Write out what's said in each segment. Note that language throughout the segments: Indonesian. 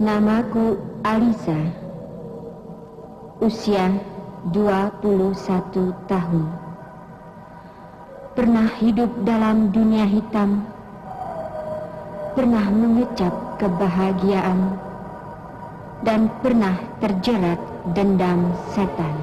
Namaku Alisa. Usia 21 tahun. Pernah hidup dalam dunia hitam. Pernah mengecap kebahagiaan. Dan pernah terjerat dendam setan.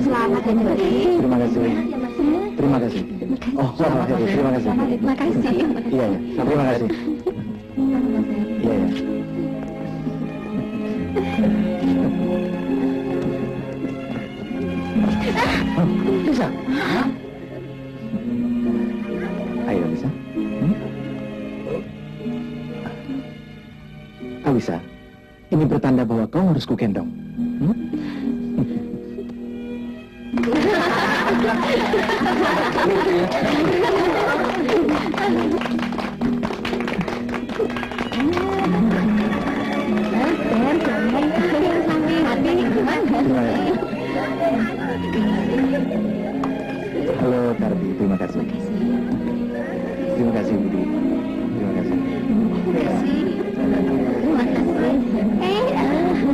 Selamat ya, Terima kasih. Terima kasih. Oh, selamat ya, terima kasih. Terima kasih. Iya, ya. Terima kasih. Iya, ya. Bisa. Ayo, bisa. Alisa, ini bertanda bahwa kau harus kugendong. Halo, Kardi, terima kasih. Terima kasih, Budi. Terima kasih.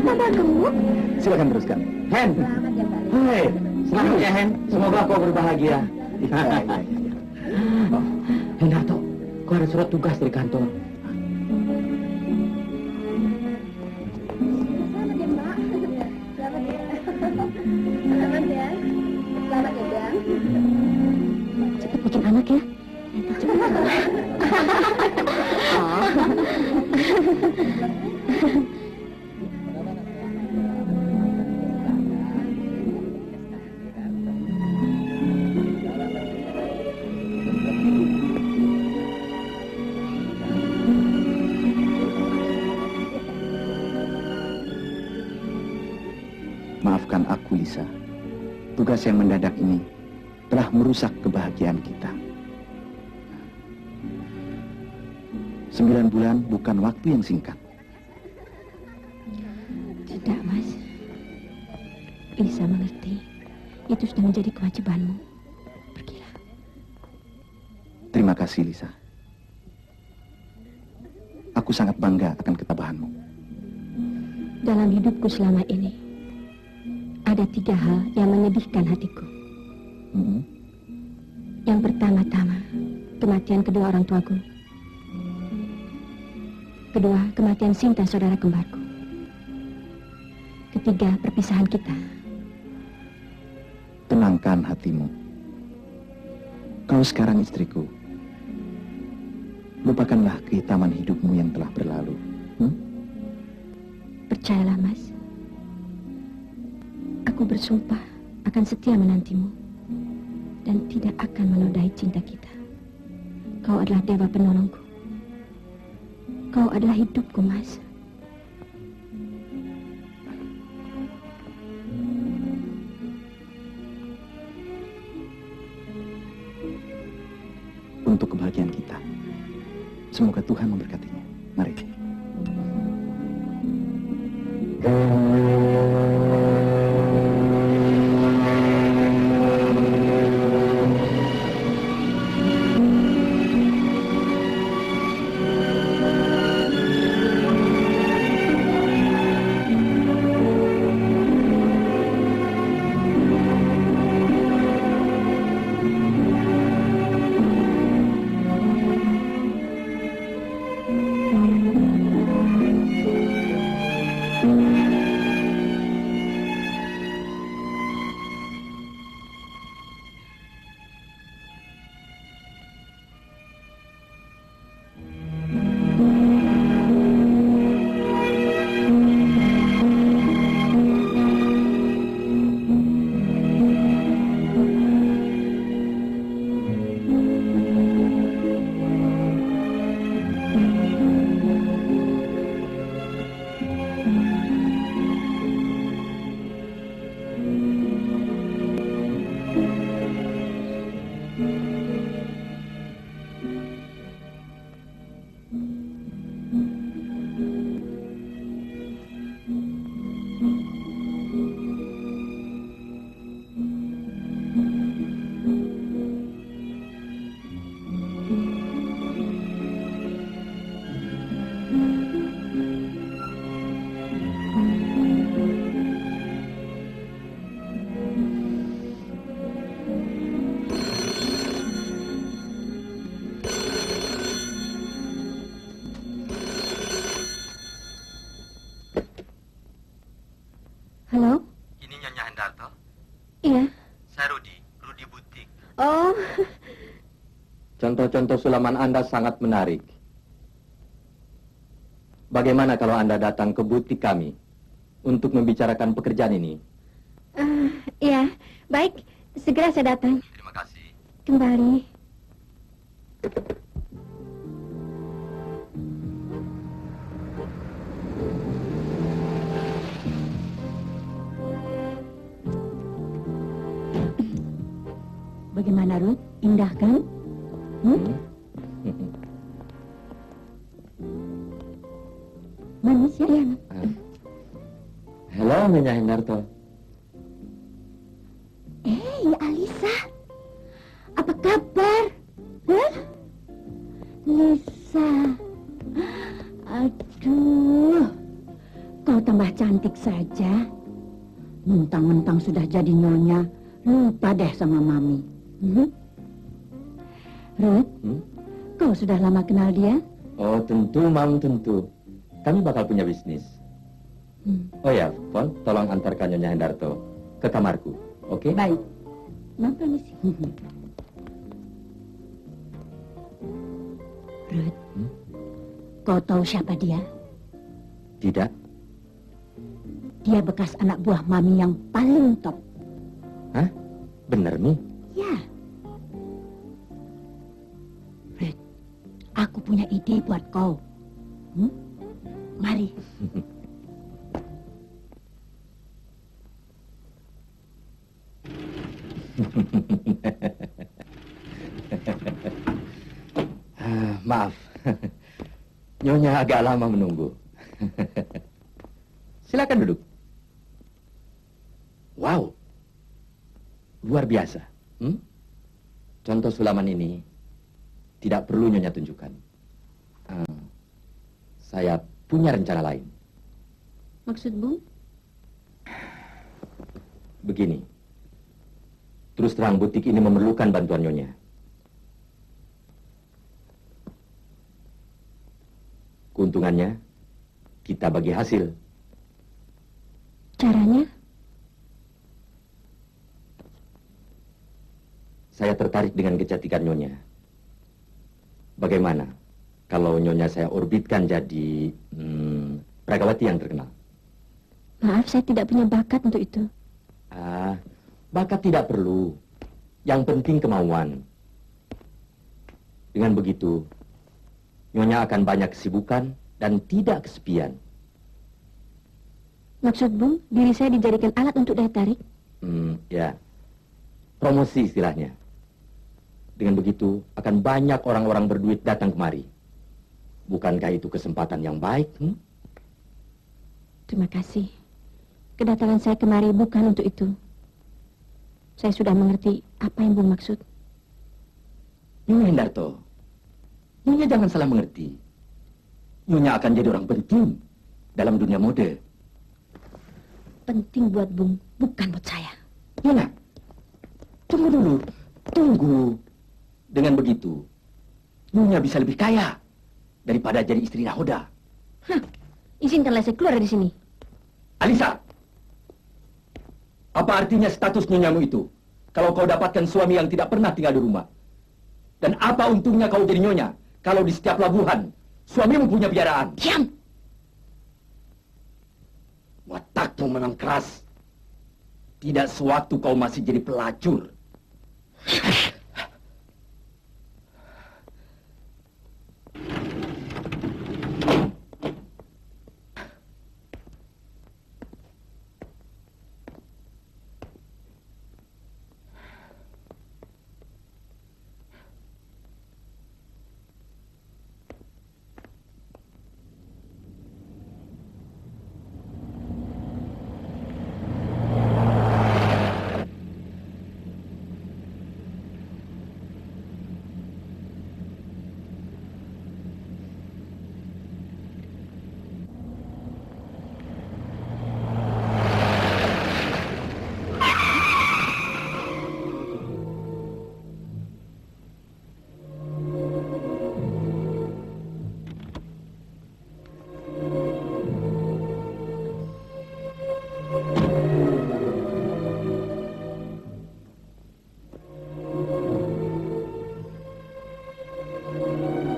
Apa kamu? Silakan teruskan. Hen. Hai. Selamat ya, Hen. Semoga kau berbahagia. Iya. Hendarto, kau ada surat tugas dari kantor. Selamat ya, Bang. Cepat bikin anak ya. Maafkan aku, Lisa. Tugas yang mendadak ini telah merusak kebahagiaan kita. 9 bulan bukan waktu yang singkat. Tidak, Mas. Lisa mengerti. Itu sudah menjadi kewajibanmu. Pergilah. Terima kasih, Lisa. Aku sangat bangga akan ketabahanmu. Dalam hidupku selama ini, ada 3 hal yang menyedihkan hatiku. Yang pertama-tama, kematian kedua orang tuaku. Kedua, kematian Sinta, saudara kembarku. Ketiga, perpisahan kita. Tenangkan hatimu. Kau sekarang istriku. Lupakanlah kehitaman hidupmu yang telah berlalu. Percayalah, Mas. Aku bersumpah akan setia menantimu dan tidak akan menodai cinta kita. Kau adalah dewa penolongku. Kau adalah hidupku, Mas. Untuk kebahagiaan kita. Semoga Tuhan memberkatinya. Mari. Halo? Ini Nyonya Hendarto. Iya. Saya Rudi Butik. Oh, Contoh-contoh sulaman Anda sangat menarik. Bagaimana kalau Anda datang ke butik kami untuk membicarakan pekerjaan ini? iya. Baik, segera saya datang. Terima kasih. Kembali. Bagaimana, Ruth? Indah kan? Manis ya? Iya. Halo, Nyonya Hendarto. Alisa. Apa kabar? Hah? Lisa. Aduh. Kau tambah cantik saja. Mentang-mentang sudah jadi nyonya, lupa deh sama Mami. Ruth, kau sudah lama kenal dia? Oh, tentu, Mam, tentu. Kami bakal punya bisnis. Oh ya, Pon, tolong antarkan Nyonya Hendarto ke kamarku, oke? Baik. Mam permisi. Ruth, kau tahu siapa dia? Tidak. Dia bekas anak buah Mami yang paling top. Hah? Bener nih? Ya. Ruth, aku punya ide buat kau. Mari. Maaf, Nyonya agak lama menunggu. Silakan duduk. Wow, luar biasa. Contoh sulaman ini tidak perlu Nyonya tunjukkan. Saya punya rencana lain. Maksud Bung? Begini. Terus terang butik ini memerlukan bantuan Nyonya. Keuntungannya, kita bagi hasil. Caranya? Saya tertarik dengan kecantikan Nyonya. Bagaimana kalau Nyonya saya orbitkan jadi Pragawati yang terkenal? Maaf, saya tidak punya bakat untuk itu. Bakat tidak perlu. Yang penting kemauan. Dengan begitu, Nyonya akan banyak kesibukan dan tidak kesepian. Maksud Bung, diri saya dijadikan alat untuk daya tarik? Ya. Promosi istilahnya. Dengan begitu, akan banyak orang-orang berduit datang kemari. Bukankah itu kesempatan yang baik? Terima kasih. Kedatangan saya kemari bukan untuk itu. Saya sudah mengerti apa yang Bung maksud. Nyonya Hendarto, Nyonya jangan salah mengerti. Nyonya akan jadi orang penting dalam dunia mode. Penting buat Bung, bukan buat saya. Nyonya, tunggu dulu. Tunggu. Dengan begitu, Nyonya bisa lebih kaya daripada jadi istri nahoda. Izinkanlah saya keluar dari sini. Alisa, apa artinya status Nonyamu itu kalau kau dapatkan suami yang tidak pernah tinggal di rumah? Dan apa untungnya kau jadi Nyonya kalau di setiap labuhan suamimu punya piaraan? Diam! Watakmu memang keras. Tidak sewaktu kau masih jadi pelacur.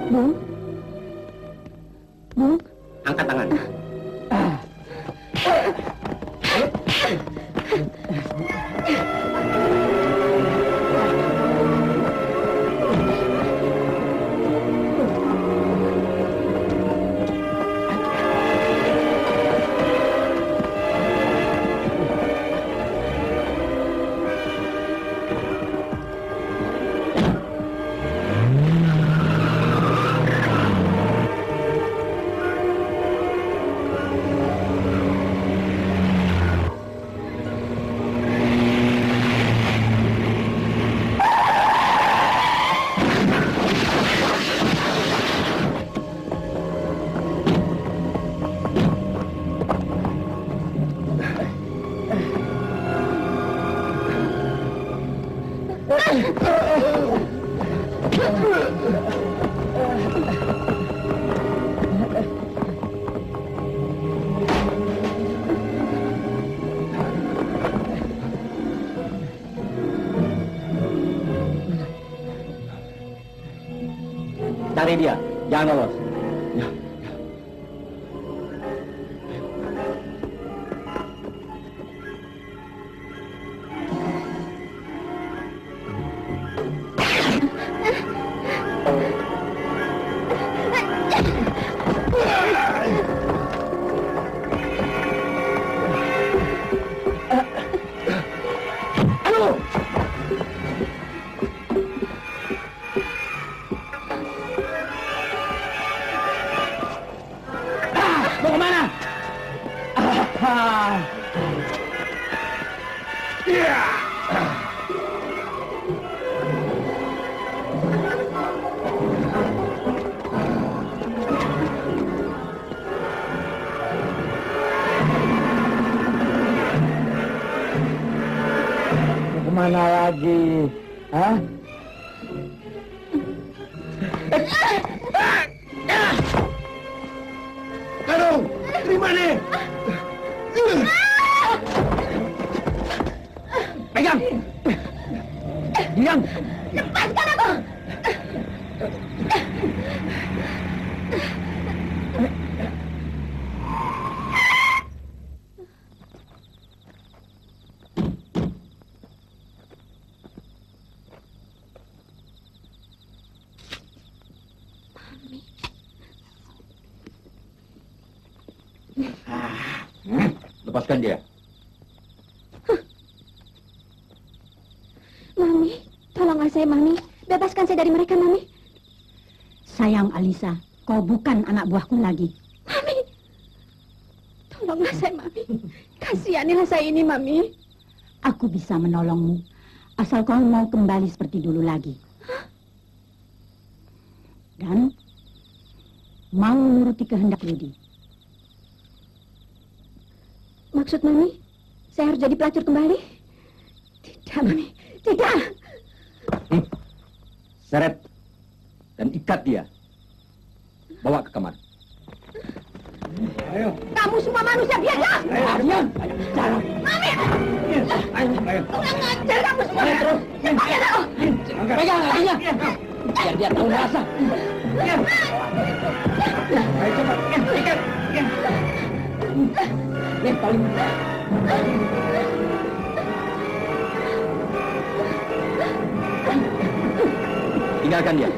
Bung? Bung? Angkat tangan. Cari dia, jangan lolos. mana lagi? Hah? Aduh, terima nih. Pegang! Diam! Lepaskan aku! Lepaskan dia. Mami, tolonglah saya, Mami. Bebaskan saya dari mereka, Mami. Sayang Alisa, kau bukan anak buahku lagi. Mami, tolonglah saya, Mami. Kasihanilah saya ini, Mami. Aku bisa menolongmu, asal kau mau kembali seperti dulu lagi. Dan mau menuruti kehendak Rudy. Maksud Mami, saya harus jadi pelacur kembali? Tidak, Mami. Tidak. Seret dan ikat dia. Bawa ke kamar. Ayo. Kamu semua manusia biasa. Diam! Mami! Ayo. Kurang ajar kamu semua. Terus. Lepaskan aku. Pegang kakinya. Biar dia tahu rasa. Ayo cepat. Ikat. Nih, paling... Tinggalkan dia.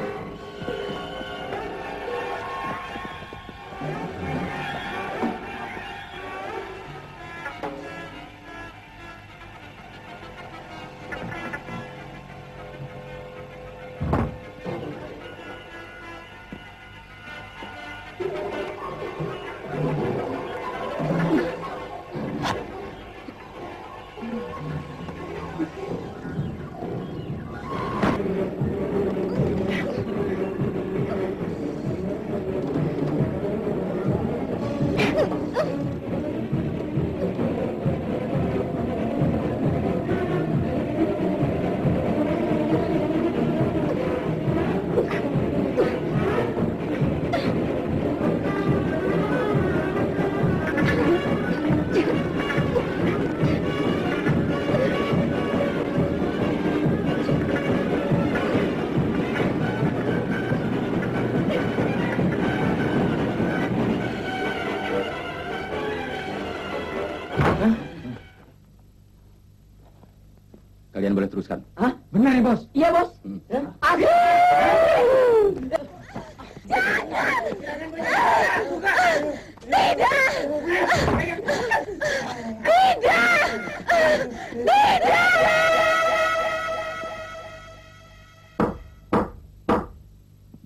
Kalian boleh teruskan. Hah? Benar ya, Bos? Iya, Bos.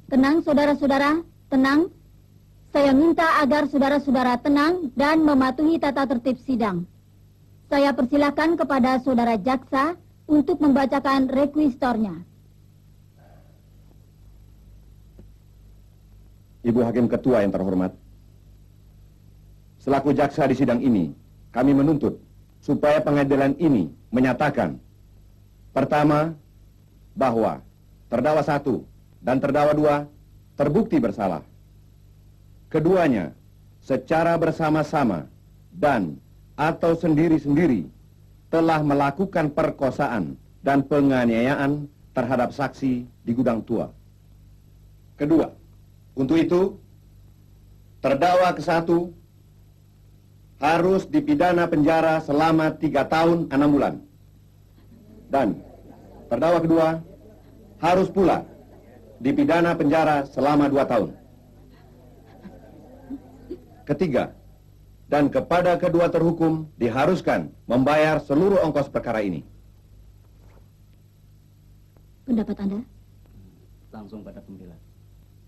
Tenang, saudara-saudara. Tenang. Saya minta agar saudara-saudara tenang dan mematuhi tata tertib sidang. Saya persilakan kepada saudara jaksa untuk membacakan rekuisitornya. Ibu Hakim Ketua yang terhormat, selaku jaksa di sidang ini, kami menuntut supaya pengadilan ini menyatakan, pertama, bahwa terdakwa 1 dan terdakwa 2 terbukti bersalah. Keduanya, secara bersama-sama dan atau sendiri-sendiri telah melakukan perkosaan dan penganiayaan terhadap saksi di gudang tua. Kedua, untuk itu, terdakwa ke-1 harus dipidana penjara selama 3 tahun 6 bulan. Dan terdakwa kedua harus pula dipidana penjara selama 2 tahun. Ketiga, dan kepada kedua terhukum diharuskan membayar seluruh ongkos perkara ini. Pendapat Anda? Langsung pada pembela.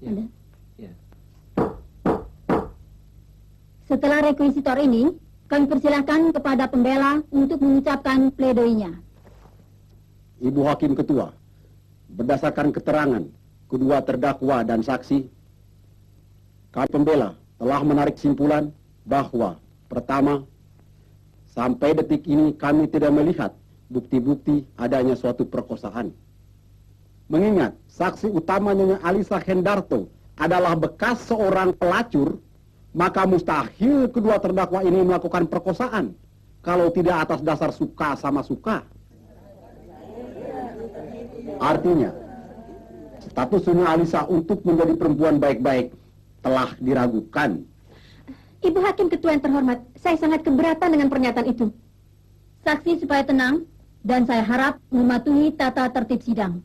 Anda? Ya. Setelah rekuisitor ini, kami persilahkan kepada pembela untuk mengucapkan pledoinya. Ibu Hakim Ketua, berdasarkan keterangan kedua terdakwa dan saksi, kami pembela telah menarik simpulan bahwa pertama, sampai detik ini kami tidak melihat bukti-bukti adanya suatu perkosaan. Mengingat saksi utama Nyonya Alisa Hendarto adalah bekas seorang pelacur, maka mustahil kedua terdakwa ini melakukan perkosaan kalau tidak atas dasar suka sama suka. Artinya, status Nyonya Alisa untuk menjadi perempuan baik-baik telah diragukan. Ibu Hakim Ketua yang terhormat, saya sangat keberatan dengan pernyataan itu. Saksi supaya tenang, dan saya harap mematuhi tata tertib sidang.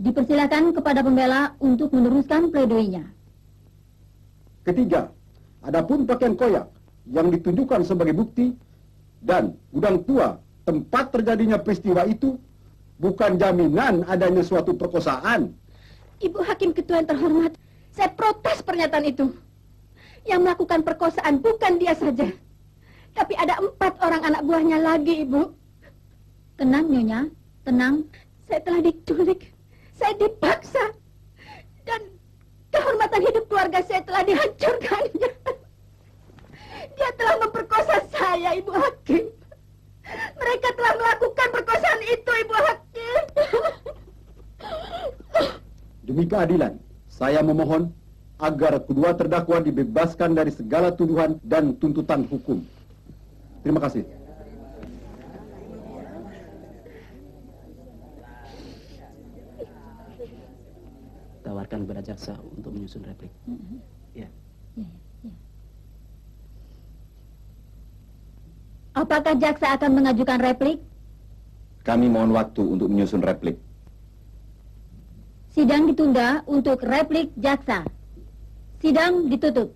Dipersilakan kepada pembela untuk meneruskan pledoinya. Ketiga, adapun pakaian koyak yang ditunjukkan sebagai bukti dan gudang tua tempat terjadinya peristiwa itu bukan jaminan adanya suatu perkosaan. Ibu Hakim Ketua yang terhormat, saya protes pernyataan itu. Yang melakukan perkosaan bukan dia saja, tapi ada 4 orang anak buahnya lagi, Ibu. Tenang, Nyonya, tenang. Saya telah diculik, saya dipaksa, dan kehormatan hidup keluarga saya telah dihancurkannya. Dia telah memperkosa saya, Ibu Hakim. Mereka telah melakukan perkosaan itu, Ibu Hakim. Demi keadilan, saya memohon agar kedua terdakwa dibebaskan dari segala tuduhan dan tuntutan hukum. Terima kasih. Tawarkan kepada jaksa untuk menyusun replik. Ya. Apakah jaksa akan mengajukan replik? Kami mohon waktu untuk menyusun replik. Sidang ditunda untuk replik jaksa. Sidang ditutup.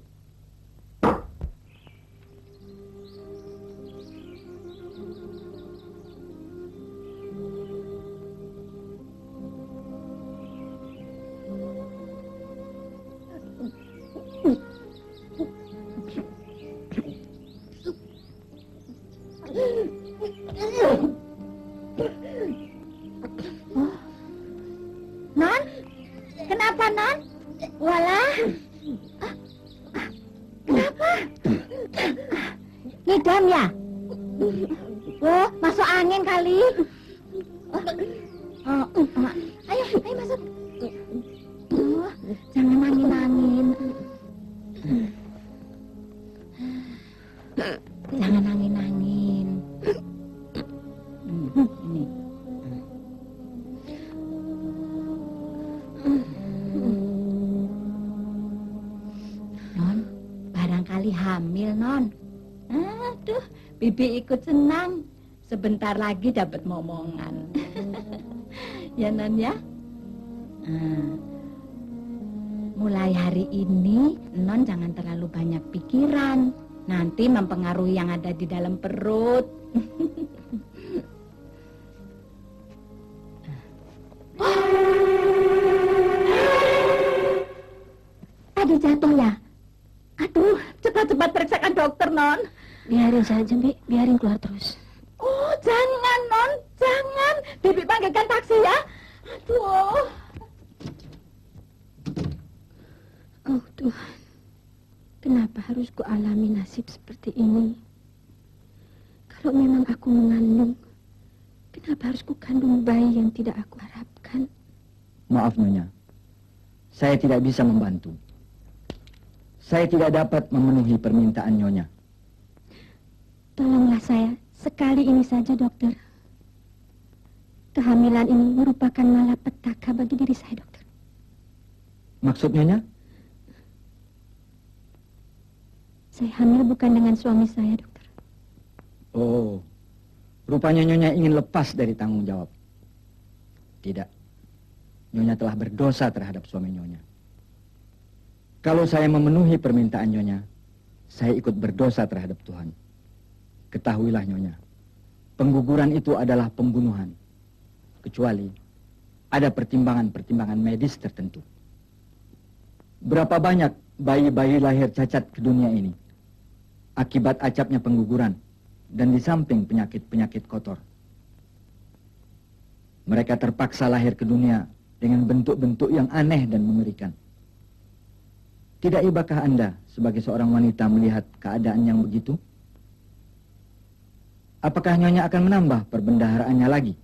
Non, kenapa, Non? Walah. Kenapa? Ngidam ya? Oh, masuk angin kali. Ayo masuk. Oh, jangan angin-angin. Jangan angin-angin. Ini. Non, barangkali hamil, Non. Aduh, Bibi ikut senang. Sebentar lagi dapat momongan. Ya, Non ya. Mulai hari ini, Non jangan terlalu banyak pikiran. Nanti mempengaruhi yang ada di dalam perut. Ada jatuh ya? Aduh, cepat-cepat periksakan dokter, Non. Biarin saja, Bi. Biarin keluar terus. Oh, jangan, Non. Jangan. Bibi panggilkan taksi ya. Aduh. Oh, Tuhan. Kenapa harus kualami nasib seperti ini? Kalau memang aku mengandung, kenapa harus kukandung bayi yang tidak aku harapkan? Maaf, Nyonya. Saya tidak bisa membantu. Saya tidak dapat memenuhi permintaan Nyonya. Tolonglah saya, sekali ini saja, dokter. Kehamilan ini merupakan malapetaka bagi diri saya, dokter. Maksud Nyonya? Saya hamil bukan dengan suami saya, dokter. Oh, rupanya Nyonya ingin lepas dari tanggung jawab. Tidak. Nyonya telah berdosa terhadap suami Nyonya. Kalau saya memenuhi permintaan Nyonya, saya ikut berdosa terhadap Tuhan. Ketahuilah Nyonya, pengguguran itu adalah pembunuhan. Kecuali ada pertimbangan-pertimbangan medis tertentu. Berapa banyak bayi-bayi lahir cacat ke dunia ini akibat acapnya pengguguran dan di samping penyakit-penyakit kotor. Mereka terpaksa lahir ke dunia dengan bentuk-bentuk yang aneh dan mengerikan. Tidak ibakah Anda sebagai seorang wanita melihat keadaan yang begitu? apakah Nyonya akan menambah perbendaharaannya lagi?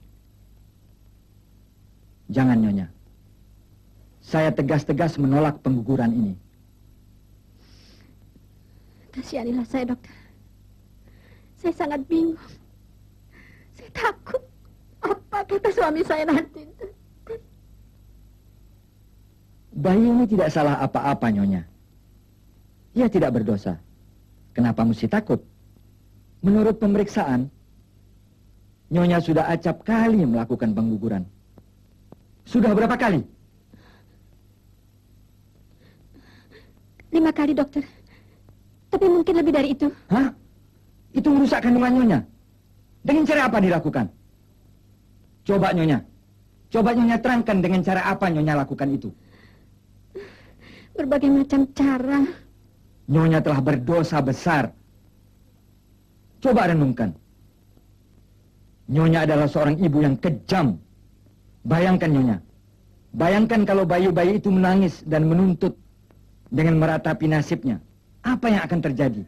Jangan, Nyonya. Saya tegas-tegas menolak pengguguran ini. Kasihanilah saya, dokter. Saya sangat bingung. Saya takut. Apa kata suami saya nanti? Bayi ini tidak salah apa-apa, Nyonya. Ia tidak berdosa. Kenapa mesti takut? Menurut pemeriksaan, Nyonya sudah acap kali melakukan pengguguran. Sudah berapa kali? 5 kali, dokter. Tapi mungkin lebih dari itu. Hah? Itu merusak kandungan Nyonya. Dengan cara apa dilakukan? Coba Nyonya terangkan dengan cara apa Nyonya lakukan itu. Berbagai macam cara. Nyonya telah berdosa besar. Coba renungkan. Nyonya adalah seorang ibu yang kejam. Bayangkan, Nyonya. Bayangkan kalau bayi-bayi itu menangis dan menuntut dengan meratapi nasibnya. Apa yang akan terjadi?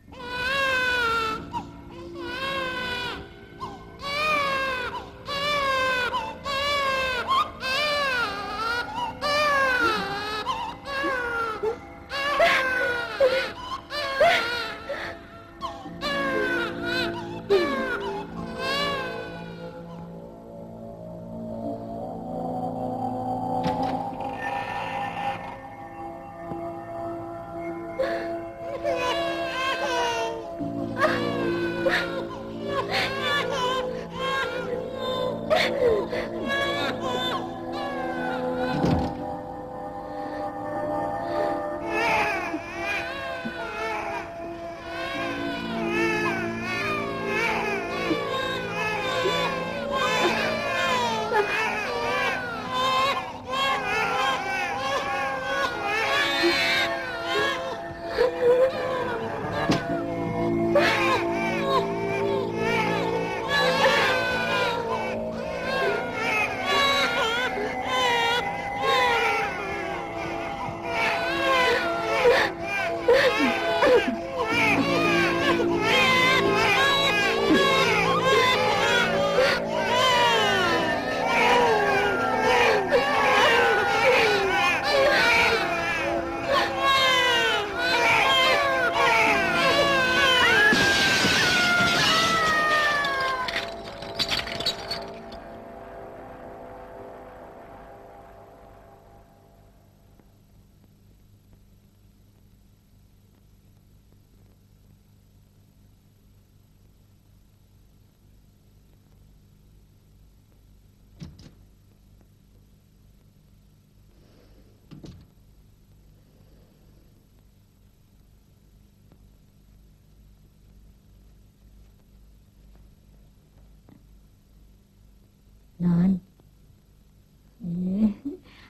Non,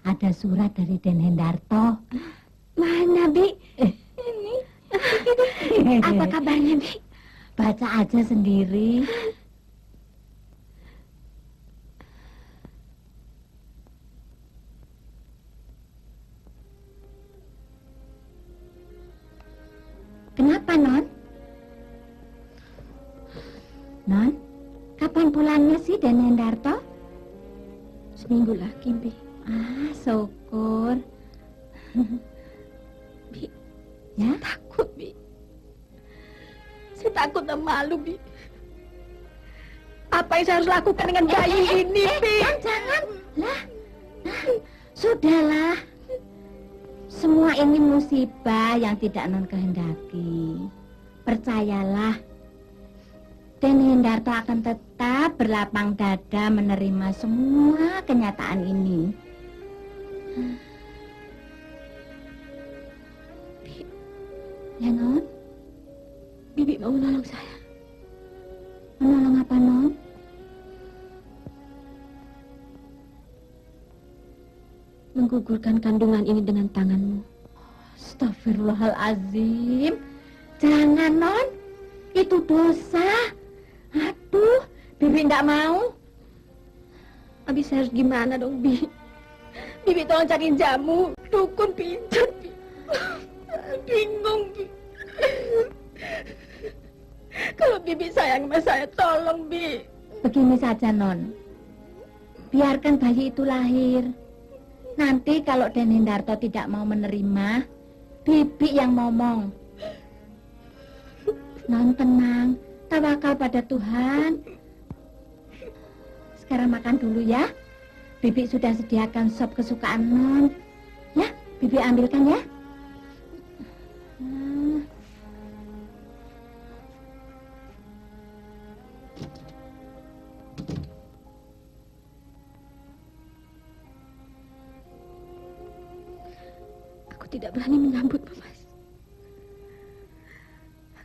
ada surat dari Den Hendarto. Mana, Bi? Ini. Apa kabarnya, Bi? Baca aja sendiri. Kenapa, Non? Non, kapan pulangnya sih Den Hendarto? Seminggu lagi, Bi. Ah, syukur. Bi, Ya? takut, Bi. Saya takut dan malu, Bi. Apa yang saya harus lakukan dengan bayi ini, Bi? Jangan. Lah, sudahlah. Semua ini musibah yang tidak Non kehendaki. Percayalah. Den Hendarto akan tetap berlapang dada menerima semua kenyataan ini. Bi, Ya, Non? Bibi mau menolong saya. Menolong apa, Non? Menggugurkan kandungan ini dengan tanganmu. Astagfirullahalazim. Jangan, Non. Itu dosa. Aduh, Bibi enggak mau. Abi, saya harus gimana dong, Bi? Bibi tolong cariin jamu, dukun, pijat, Bi. Bingung, Bi. Kalau Bibi sayang sama saya, tolong, Bi. Begini saja, Non. Biarkan bayi itu lahir. Nanti kalau Den Hendarto tidak mau menerima, Bibi yang ngomong. Non, tenang. Tawakal pada Tuhan. Sekarang makan dulu ya. Bibi sudah sediakan sop kesukaan Non. Ya, Bibi ambilkan ya. Aku tidak berani menyambutmu, Mas.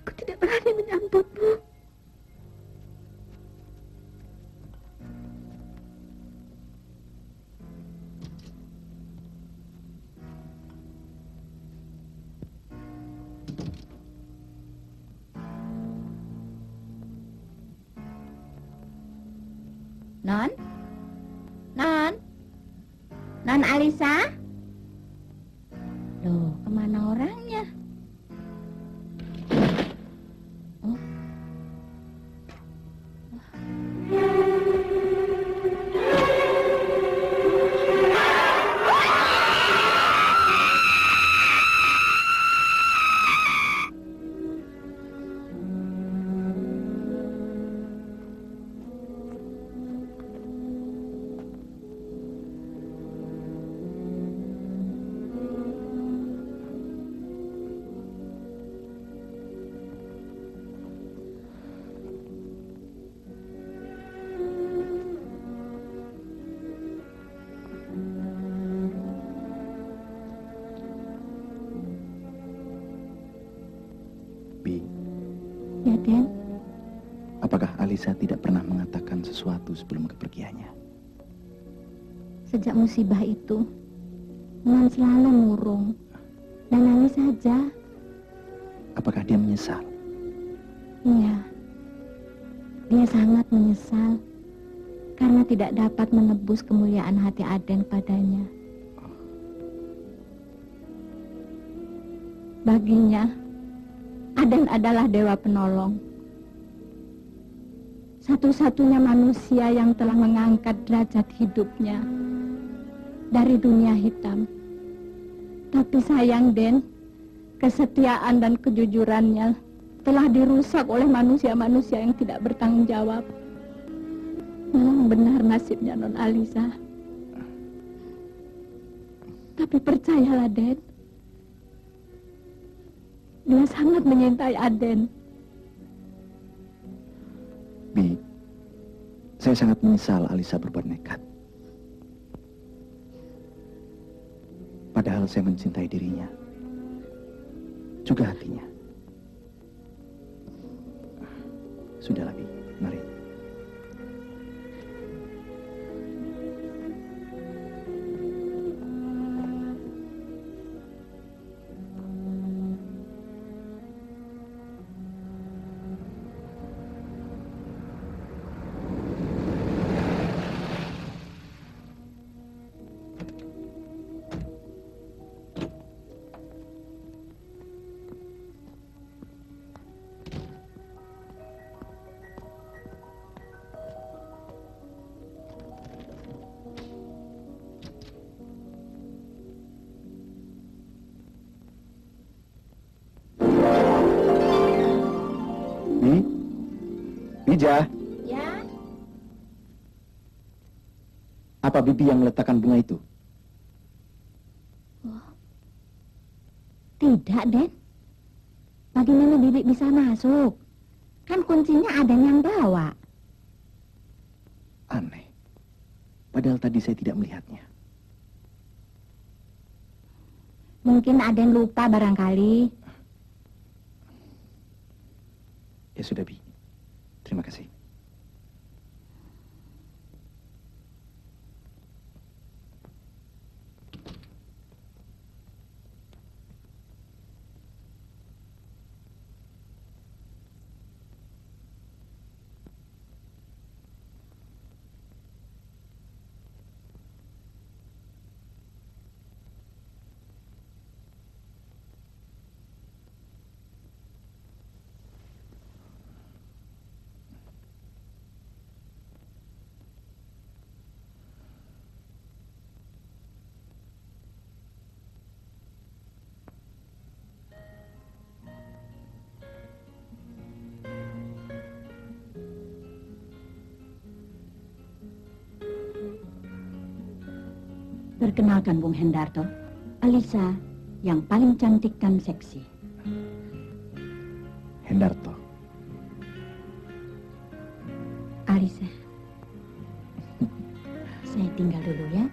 Aku tidak berani menyambutmu. Non? Non? Non Alisa? Loh, kemana orangnya? Oh. Bi, Ya, Den. apakah Alisa tidak pernah mengatakan sesuatu sebelum kepergiannya? Sejak musibah itu, Non selalu murung dan nangis saja. Apakah dia menyesal? Iya, dia sangat menyesal karena tidak dapat menebus kemuliaan hati Aden padanya. Baginya, Aden adalah dewa penolong. Satu-satunya manusia yang telah mengangkat derajat hidupnya dari dunia hitam. Tapi sayang, Den, kesetiaan dan kejujurannya telah dirusak oleh manusia-manusia yang tidak bertanggung jawab. Memang benar nasibnya Non Alisa. Tapi percayalah, Den, dia sangat menyintai Aden. Bi, saya sangat menyesal Alisa berbuat nekat. Padahal saya mencintai dirinya, juga hatinya. Sudahlah, Bi, mari. Bi, Bija, Ya, apa Bibi yang meletakkan bunga itu? tidak, Den. Bagaimana Bibi bisa masuk? Kan kuncinya Aden yang bawa. Aneh. Padahal tadi saya tidak melihatnya. Mungkin Aden lupa barangkali. Ya sudah, Bi. Terima kasih. Perkenalkan Bung Hendarto, Alisa yang paling cantik dan seksi. Hendarto. Alisa, saya tinggal dulu ya.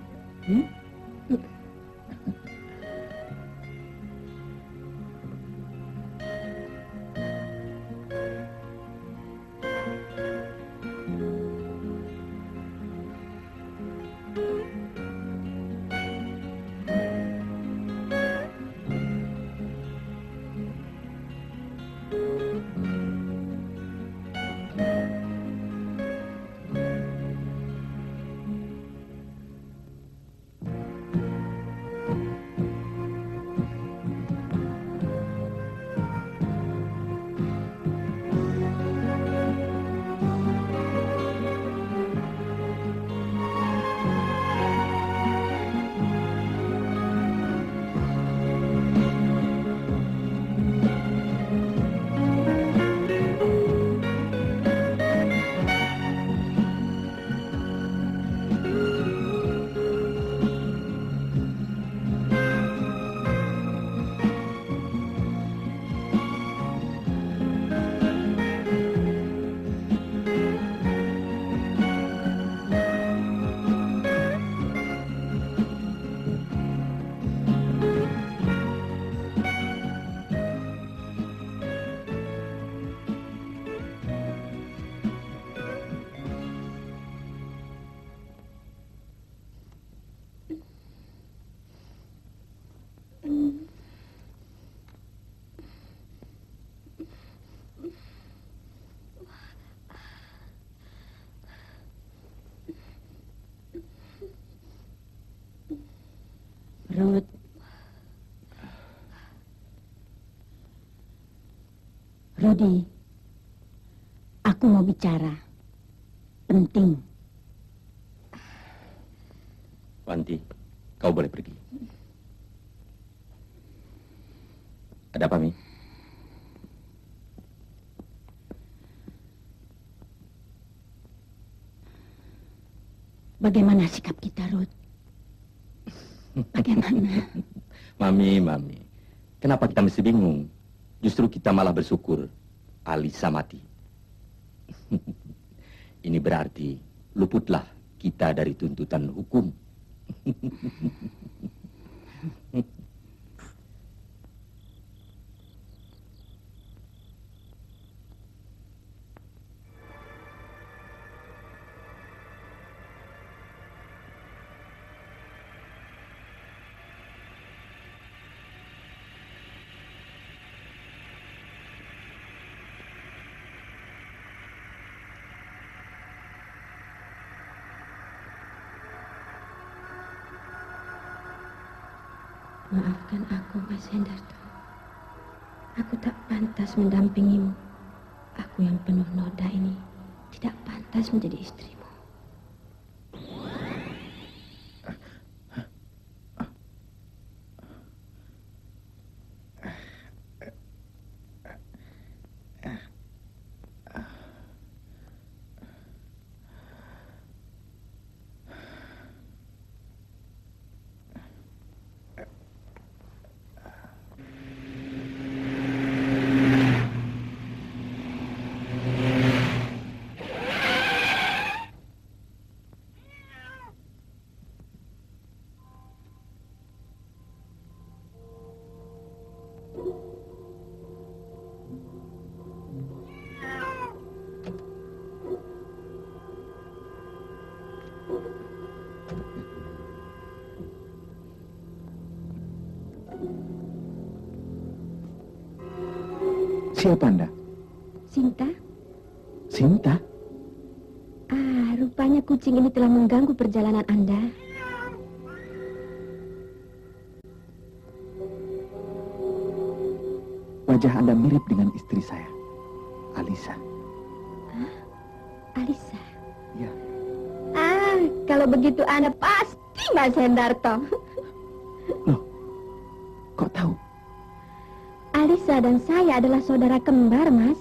Ruth, Rudy, aku mau bicara. Penting. Wanti, kau boleh pergi. Ada apa, Mi? Bagaimana sikap kita, Ruth? Bagaimana? Mami, kenapa kita mesti bingung? Justru kita malah bersyukur Alisa mati. Ini berarti luputlah kita dari tuntutan hukum. Maafkan aku, Mas Hendarto. Aku tak pantas mendampingimu. Aku yang penuh noda ini tidak pantas menjadi istrimu. Siapa Anda? Sinta? Sinta? Rupanya kucing ini telah mengganggu perjalanan Anda. Wajah Anda mirip dengan istri saya, Alisa. Alisa? Ya. Kalau begitu Anda pasti Mas Hendarto. Loh, kok tahu? Alisa dan saya adalah saudara kembar, Mas.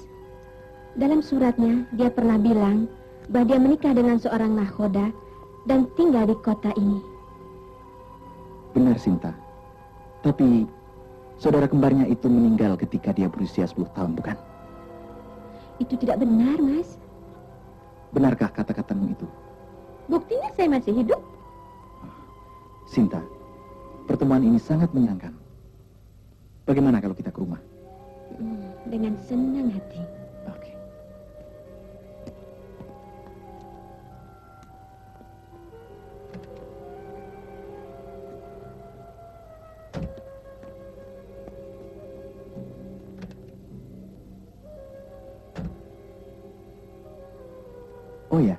Dalam suratnya, dia pernah bilang bahwa dia menikah dengan seorang nakhoda dan tinggal di kota ini. Benar, Sinta. Tapi saudara kembarnya itu meninggal ketika dia berusia 10 tahun, bukan? Itu tidak benar, Mas. Benarkah kata-katamu itu? Buktinya saya masih hidup. Sinta, pertemuan ini sangat menyenangkan. Bagaimana kalau kita ke rumah? Dengan senang hati. Oke. Oh ya,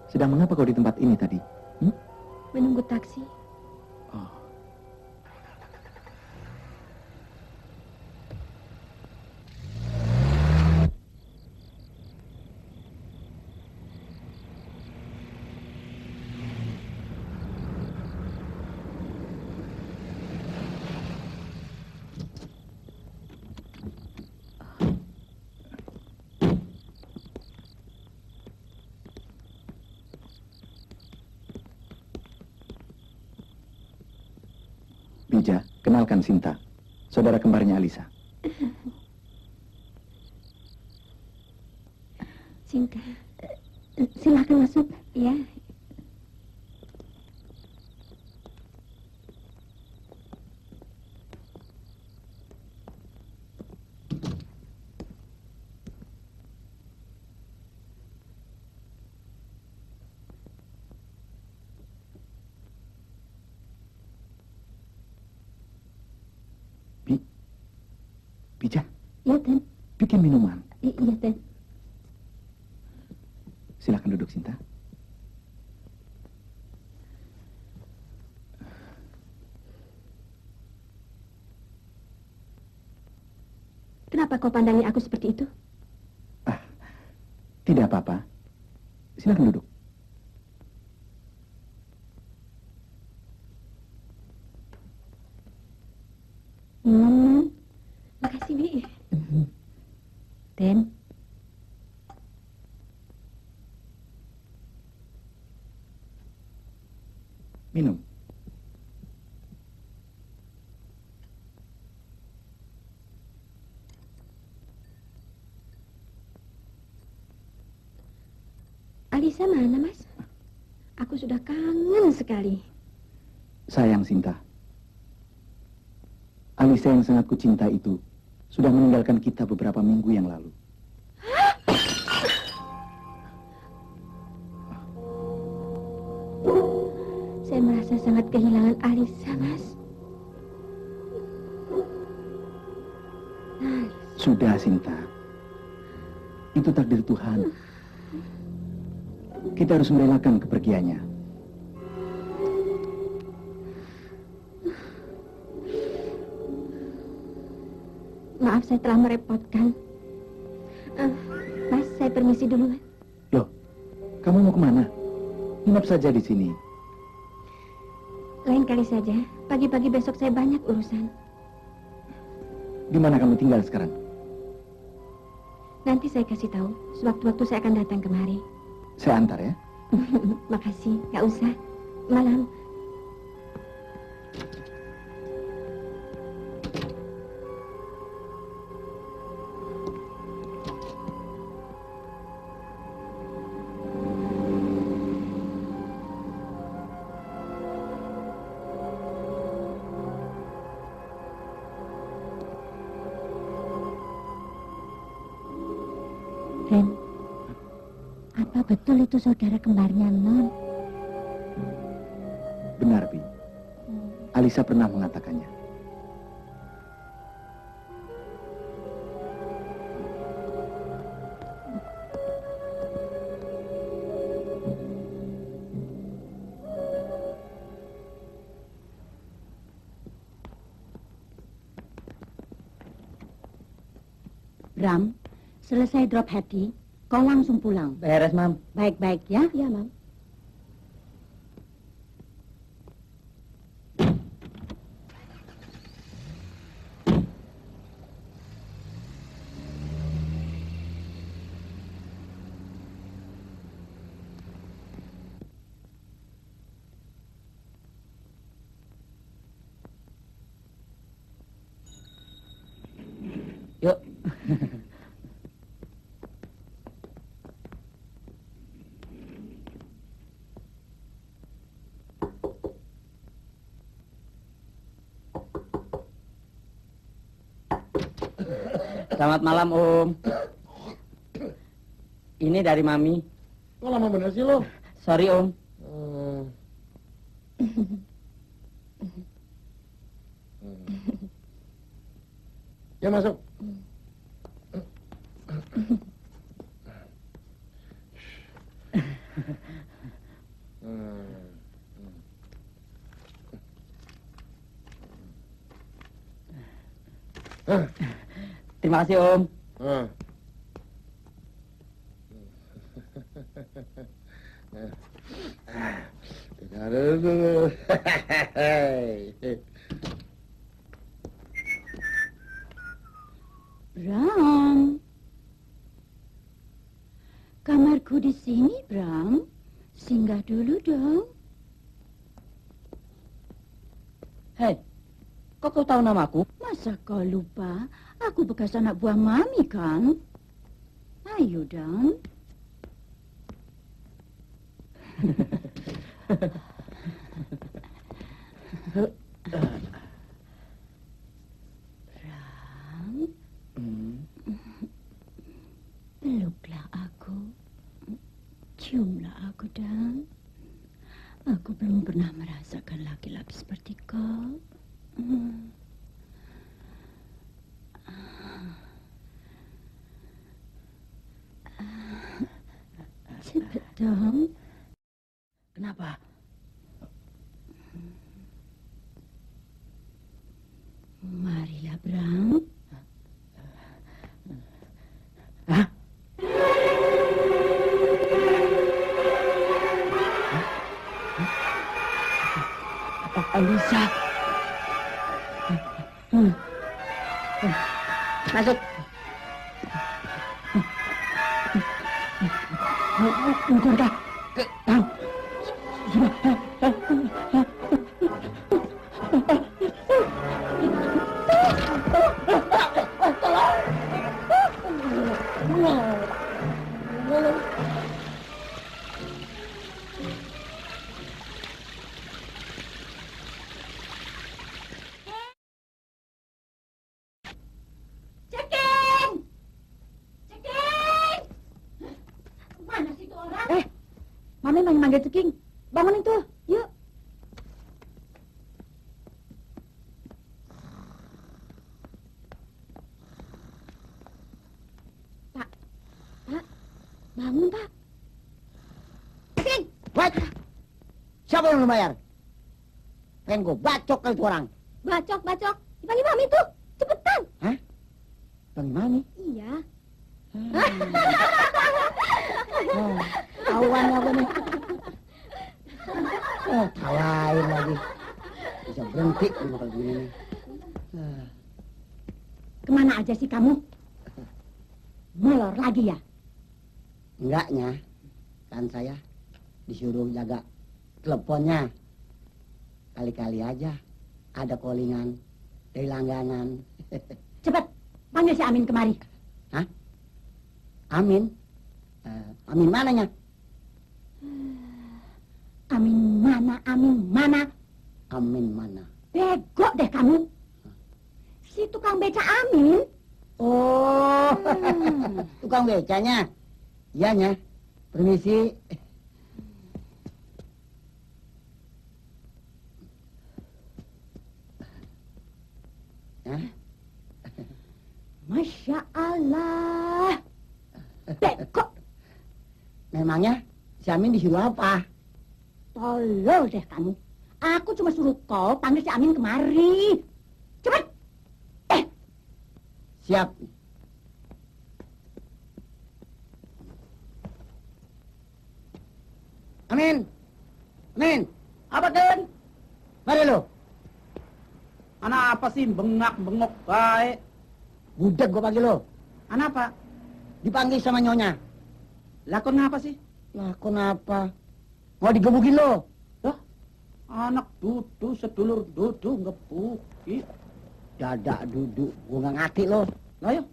sedang mengapa kau di tempat ini tadi? Menunggu taksi. Oh. Bija, kenalkan Sinta, saudara kembarnya Alisa. Sinta, silakan masuk. Ya. Bija, Ya, Ten. bikin minuman. Iya, Ten. Silakan duduk, Sinta. Kenapa kau pandangi aku seperti itu? Tidak apa-apa. Silakan duduk. Makasih, Bi. Ten. Minum. Alisa mana, Mas? Aku sudah kangen sekali. Sayang, Sinta. Alisa yang sangat kucinta itu sudah meninggalkan kita beberapa minggu yang lalu. Saya merasa sangat kehilangan Alisa, Mas. Sudah, Sinta. Itu takdir Tuhan. Kita harus merelakan kepergiannya. Maaf, saya telah merepotkan. Mas, saya permisi dulu. Loh, kamu mau kemana? Nginap saja di sini. Lain kali saja. Pagi-pagi besok saya banyak urusan. Di mana kamu tinggal sekarang? Nanti saya kasih tahu. Sewaktu-waktu saya akan datang kemari. Saya antar ya. Makasih, nggak usah. Malam. Ren, apa betul itu saudara kembarnya Non? Benar, Bi. Alisa pernah mengatakannya. Bram, selesai drop Hadi, kau langsung pulang. Beres, Mam. Baik-baik ya. Ya, Mam. Selamat malam, Om. Ini dari Mami. Kok lama bener sih lo? Sorry, Om. Ya masuk. Terima kasih, Om. Bram, kamarku di sini, Bram. Singgah dulu dong. Hei, kok kau tahu namaku? Masa kau lupa? Aku bekas anak buah Mami, kan? Ayo, Dan. Bram, peluklah aku. Ciumlah aku, Dan. Aku belum pernah merasakan laki-laki seperti kau. Cepat dong. Kenapa? Marilah, Bram. Hah? Alisa. Masuk. Bukankah Mami manggil Ceking. Bangunin tuh, yuk. Pak, bangun, Pak. Ceking, what? Siapa yang membayar? Pengen gue bacok kali tuh orang. Bacok. Dipanggil Mami tuh, cepetan. Hah? Panggil Mami? Iya. Tahuan apa nih? Tawain lagi. Bisa berhenti kalau begini nih. Kemana aja sih kamu? Molor lagi ya? Enggaknya, kan saya disuruh jaga teleponnya. Kali-kali aja ada callingan dari langganan. Cepet, panggil si Amin kemari. Hah? Amin? Amin mananya? Amin mana? Amin mana? Bego deh kamu. Si tukang beca Amin. Oh, tukang becanya. Iyanya. Permisi. Hah? Masya Allah. Bego. Memangnya si Amin disuruh apa? Tolol deh kamu. Aku cuma suruh kau panggil si Amin kemari. Cepet. Siap. Amin. Apa, Den? Mari lo. Anak apa sih bengak-bengok baik? Budak gua panggil lo. Anak apa? Dipanggil sama nyonya. Lakon apa sih? Lakon apa? Mau digebukin lo. Loh, anak duduk sedulur duduk ngebuki. Dadak duduk, gua nggak ngerti lo. Ayo.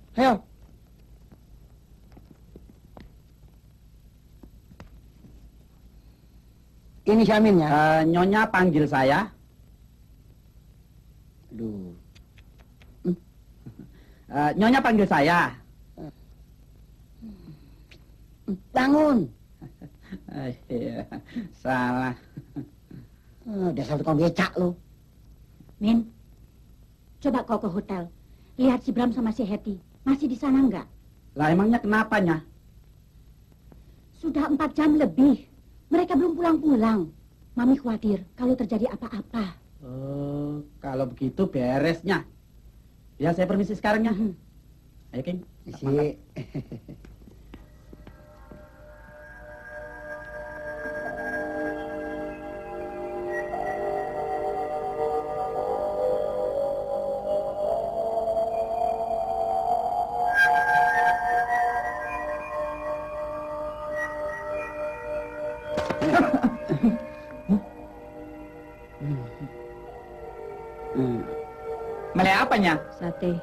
Ini si Amin ya? Nyonya panggil saya. Aduh. Nyonya panggil saya. Bangun. Iya, salah. Dasar tukang becak lu. Min, coba kau ke hotel. Lihat si Bram sama si Hetty. Masih di sana enggak? Lah emangnya kenapanya? Sudah 4 jam lebih. Mereka belum pulang-pulang. Mami khawatir kalau terjadi apa-apa. Oh, kalau begitu beresnya. Ya, saya permisi sekarang ya. Ayo, King. Si. Mele apanya? Sate.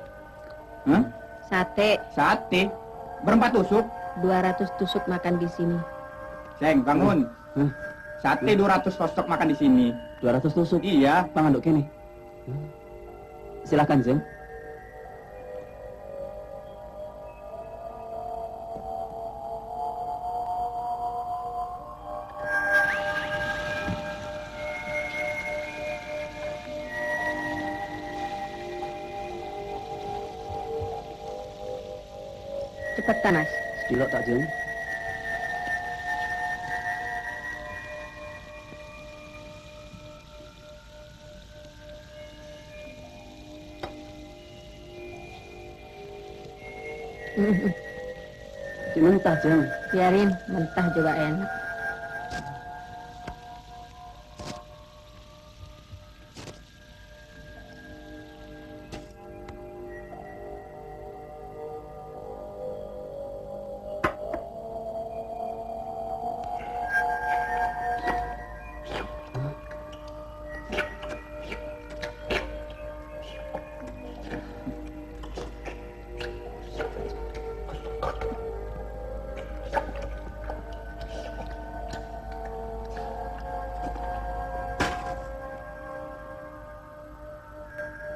Hah? Sate. Sate? Berempat tusuk? 200 tusuk makan di sini. Seng, bangun. Sate 200 tusuk makan di sini. 200 tusuk? Iya. Panganduk kene. Silakan, Zeng. Cepetan, Mas. Sekilo tak, Zeng? Mentah, Jeng. Biarin, mentah juga enak.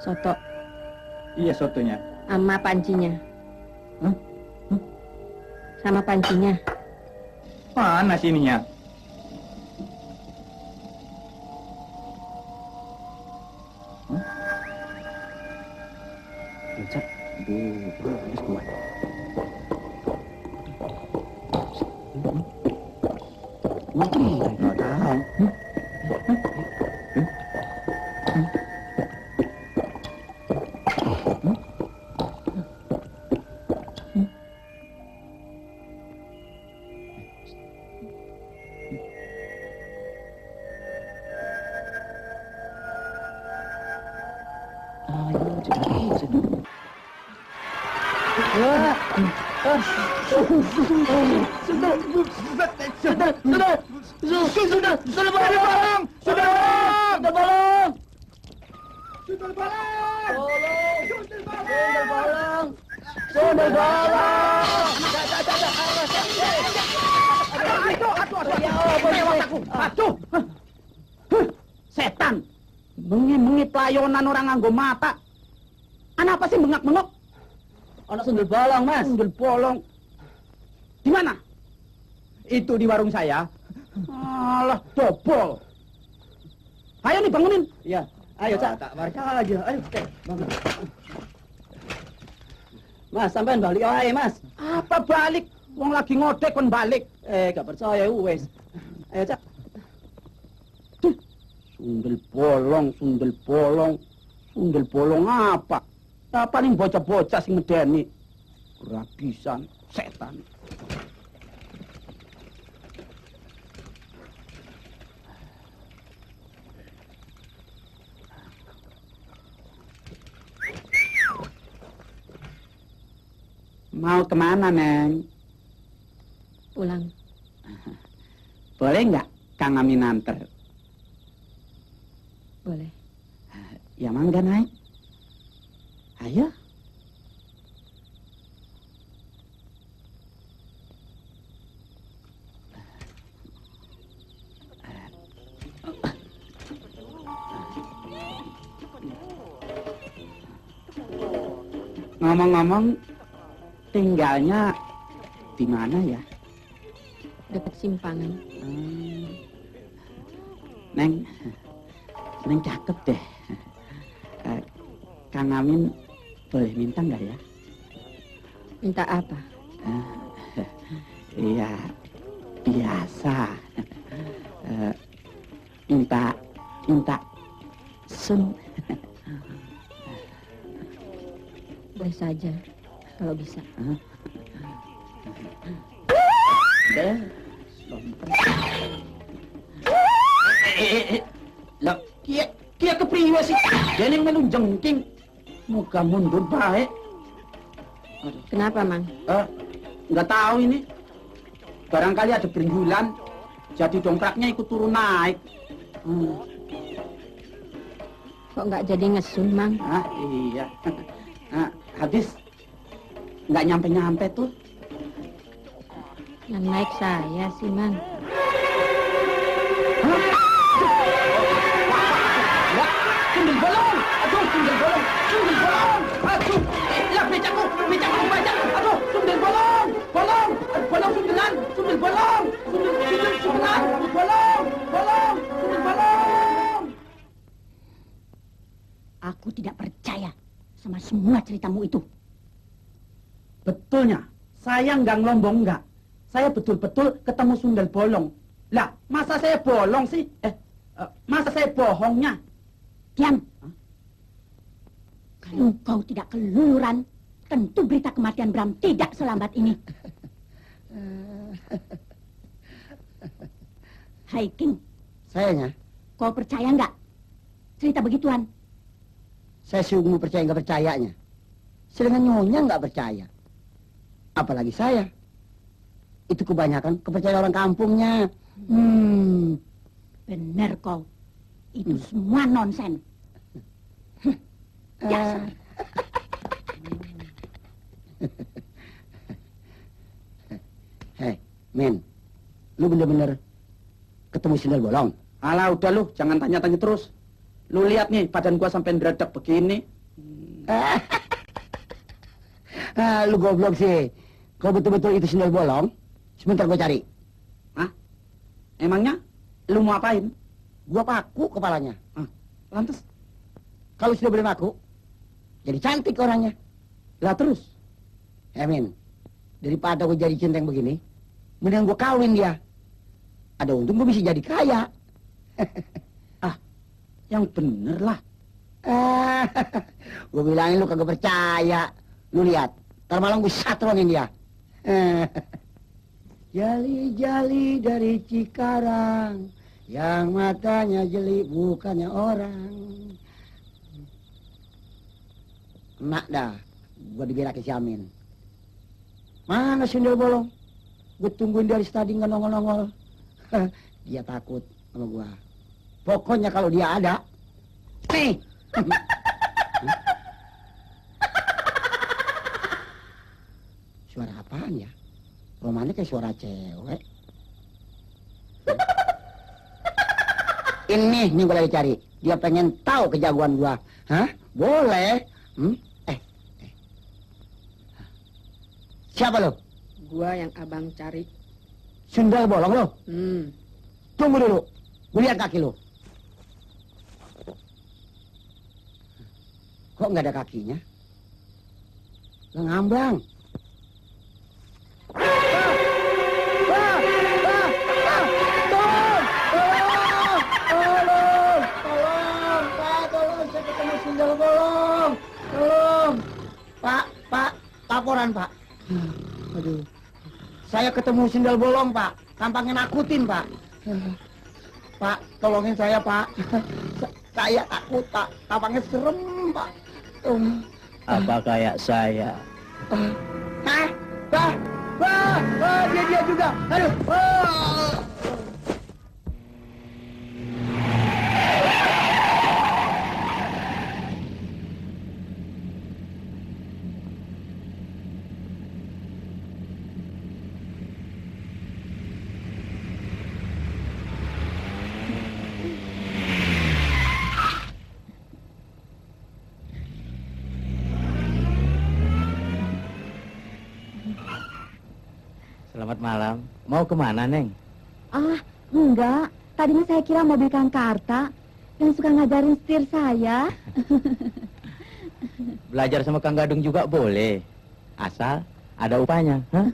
Soto. Iya, sotonya. Sama pancinya. Sama pancinya. Mana sininya? Cak. Aduh, habis kuat. Nggak tahu. Setan! Bengi-bengi pelayonan orang nganggo mata. Anak apa sih bengak-bengok? Anak sundel bolong, Mas. Sundel bolong. Di mana? Itu di warung saya. Alah, dobol. Ayo nih bangunin. Iya, ayo, Cak. Tak percaya aja. Ayo, bangun. Mas, sampean balik wae, Mas. Apa balik? Wong lagi ngodek kon balik. Gak percaya wes. Ayo, Cak. Sundel bolong, sundel bolong. Sundel bolong apa? Apa nih bocah-bocah sing medeni? Rabisan, setan. Mau kemana, Neng? Pulang. Boleh nggak Kang Amin anter? Boleh. Ya mangga naik. Ayo. Ngomong-ngomong, tinggalnya di mana ya? Dekat simpangan. Neng cakep deh. Kang Amin boleh minta nggak ya? Minta apa? Iya, biasa. Minta sun. Boleh saja, kalau bisa. Deh, lah, kia kepriwe sih? Jadi melu jengking, muka mundur baik. Kenapa, Mang? Nggak tahu ini. Barangkali ada benjolan, jadi dongkraknya ikut turun naik. Kok nggak jadi ngesun, Mang? Iya. Habis nggak nyampe tuh. Yang naik saya sih, Mang. Sundel bolong! Aduh, sundel bolong! Sundel bolong! Aduh, lah becakku banyak! Aduh, sundel bolong! Bolong! Bolong sundelan! Sundel bolong! Sundel sundelan! Bolong! Sundel bolong! Aku tidak percaya sama semua ceritamu itu. Betulnya, saya nggak ngelombong nggak. Saya betul-betul ketemu sundel bolong. Lah, masa saya bolong sih? Masa saya bohongnya? Diam. Kalau kau tidak keluluran, tentu berita kematian Bram tidak selambat ini. Hai King. Sayanya? Kau percaya nggak cerita begituan? Saya sungguh percaya nggak percayanya. Sedangkan Nyonya nggak percaya. Apalagi saya. Itu kebanyakan kepercayaan orang kampungnya. Benar kau. Itu semua nonsen. Hei, Men. Lu bener-bener ketemu sundel bolong? Alah, udah lu, jangan tanya-tanya terus. Lu lihat nih, badan gua sampai deradak begini. Lu goblok sih. Kalau betul-betul itu sundel bolong, sebentar gua cari. Emangnya lu mau apain? Gua paku kepalanya. Lantas? Kalau sudah boleh paku, jadi cantik orangnya. Lah terus? Min, daripada gua jadi centeng begini, mendingan gua kawin dia. Ada untung gua bisa jadi kaya. Yang bener lah. Gua bilangin lu kagak percaya. Lu lihat, ntar malam gua satrongin dia. Jali-jali dari Cikarang, yang matanya jeli bukannya orang. Enak dah, gua dibelakin si Amin. Mana sundel bolong? Gua tungguin dari tadi nggak nongol-nongol. Dia takut sama gua. Pokoknya kalau dia ada, nih. Suara apaan ya? Romannya kayak suara cewek. Ini gua lagi cari. Dia pengen tahu kejagoan gua. Hah? Boleh. Siapa lo? Gua yang abang cari. Sundel bolong lo? Tunggu dulu. Gua lihat kaki lo. Kok nggak ada kakinya? Ngambang. Sundel bolong, tolong, Pak, laporan Pak. Aduh, saya ketemu sundel bolong Pak, tampaknya nakutin Pak. Pak, tolongin saya Pak. Saya takut Pak, tampaknya serem Pak. Apa kayak saya? Dia juga. Aduh. Selamat malam. Mau kemana, Neng? Ah, enggak. Tadinya saya kira mau beli Kang Karta yang suka ngajarin setir saya. Belajar sama Kang Gadung juga boleh. Asal ada upahnya. Hah?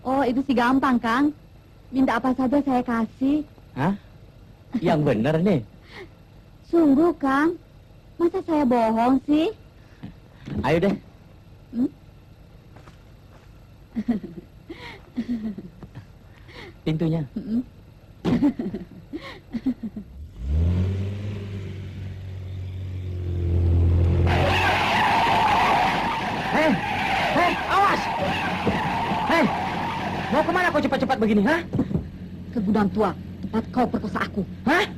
Oh, itu sih gampang, Kang. Minta apa saja saya kasih. Hah? Yang bener nih. Sungguh, Kang. Masa saya bohong sih? Ayo deh. Pintunya. Hei, awas! Hei, mau kemana kau cepat-cepat begini, ha? Ke gudang tua, tempat kau perkosa aku. Hah?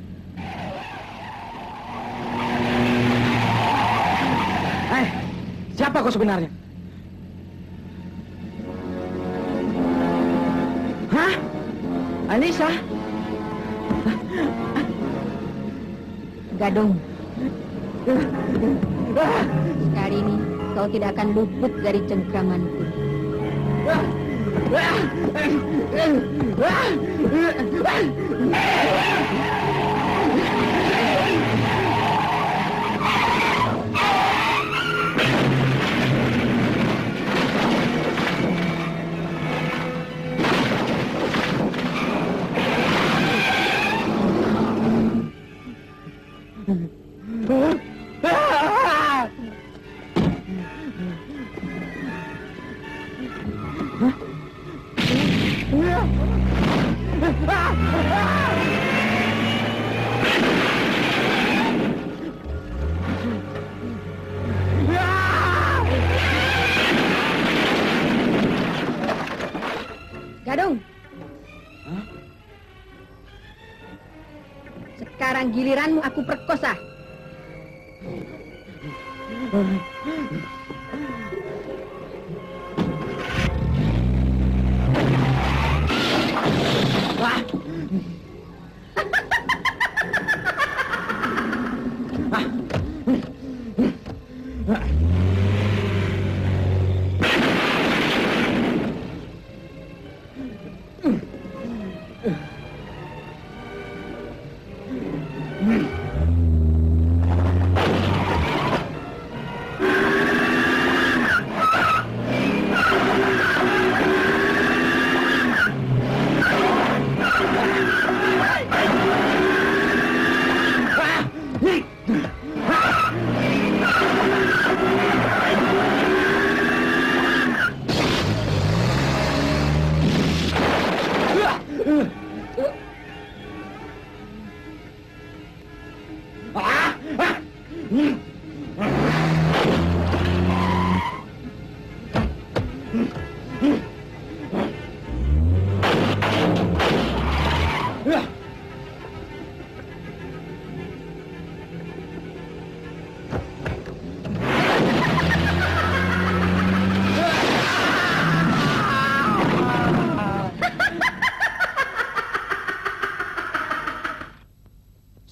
Hei, siapa kau sebenarnya? Hah? Alisa? Gadung, sekali ini kau tidak akan luput dari cengkramanku. Gadung. Sekarang giliranmu aku perkosa.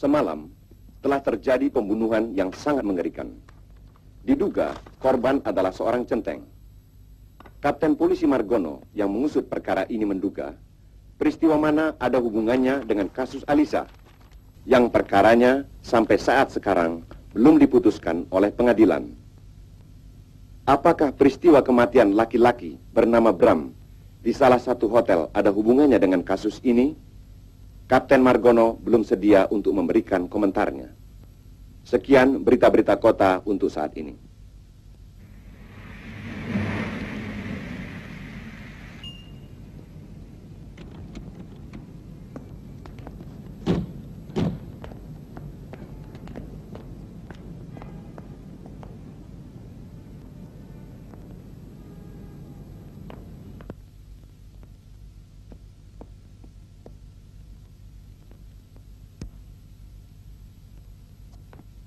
Semalam telah terjadi pembunuhan yang sangat mengerikan. Diduga korban adalah seorang centeng. Kapten Polisi Margono yang mengusut perkara ini menduga peristiwa mana ada hubungannya dengan kasus Alisa yang perkaranya sampai saat sekarang belum diputuskan oleh pengadilan. Apakah peristiwa kematian laki-laki bernama Bram di salah satu hotel ada hubungannya dengan kasus ini? Kapten Margono belum sedia untuk memberikan komentarnya. Sekian berita-berita kota untuk saat ini.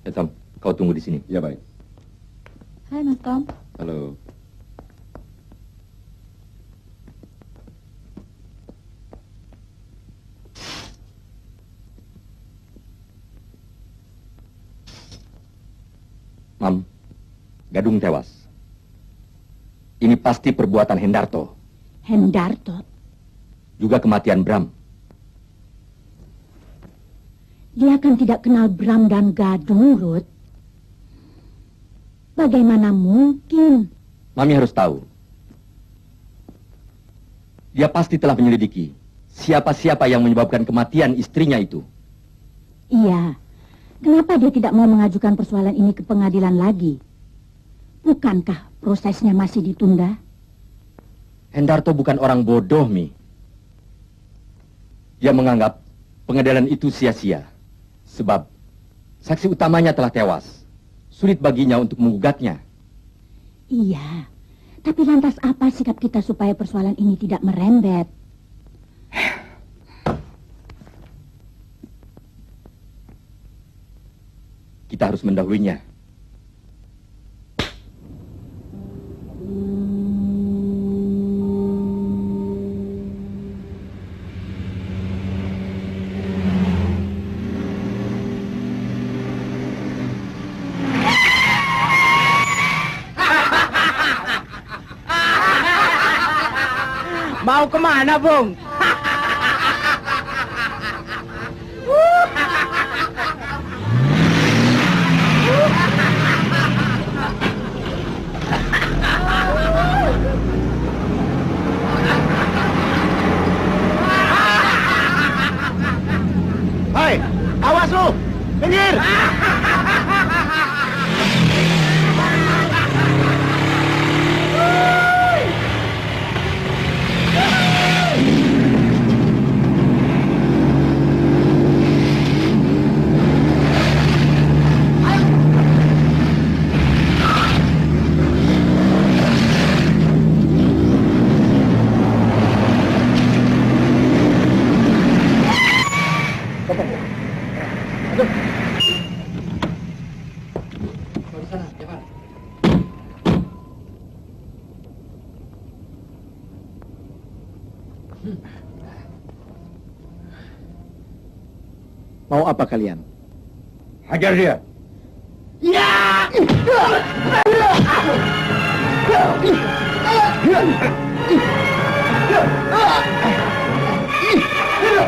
Tom, kau tunggu di sini. Ya, baik. Hai, Mas Tom. Halo. Mam, Gadung tewas. Ini pasti perbuatan Hendarto. Hendarto? Juga kematian Bram. Dia kan tidak kenal Bram dan Gadung, Ruth. Bagaimana mungkin? Mami harus tahu. Dia pasti telah menyelidiki siapa-siapa yang menyebabkan kematian istrinya itu. Iya. Kenapa dia tidak mau mengajukan persoalan ini ke pengadilan lagi? Bukankah prosesnya masih ditunda? Hendarto bukan orang bodoh, Mi. Dia menganggap pengadilan itu sia-sia. Sebab saksi utamanya telah tewas. Sulit baginya untuk menggugatnya. Iya. Tapi lantas apa sikap kita supaya persoalan ini tidak merembet? Kita harus mendahulunya. Mau kemana, Bung? Hai, awas lu! Minggir! Mau apa kalian? Hajar dia. Ya!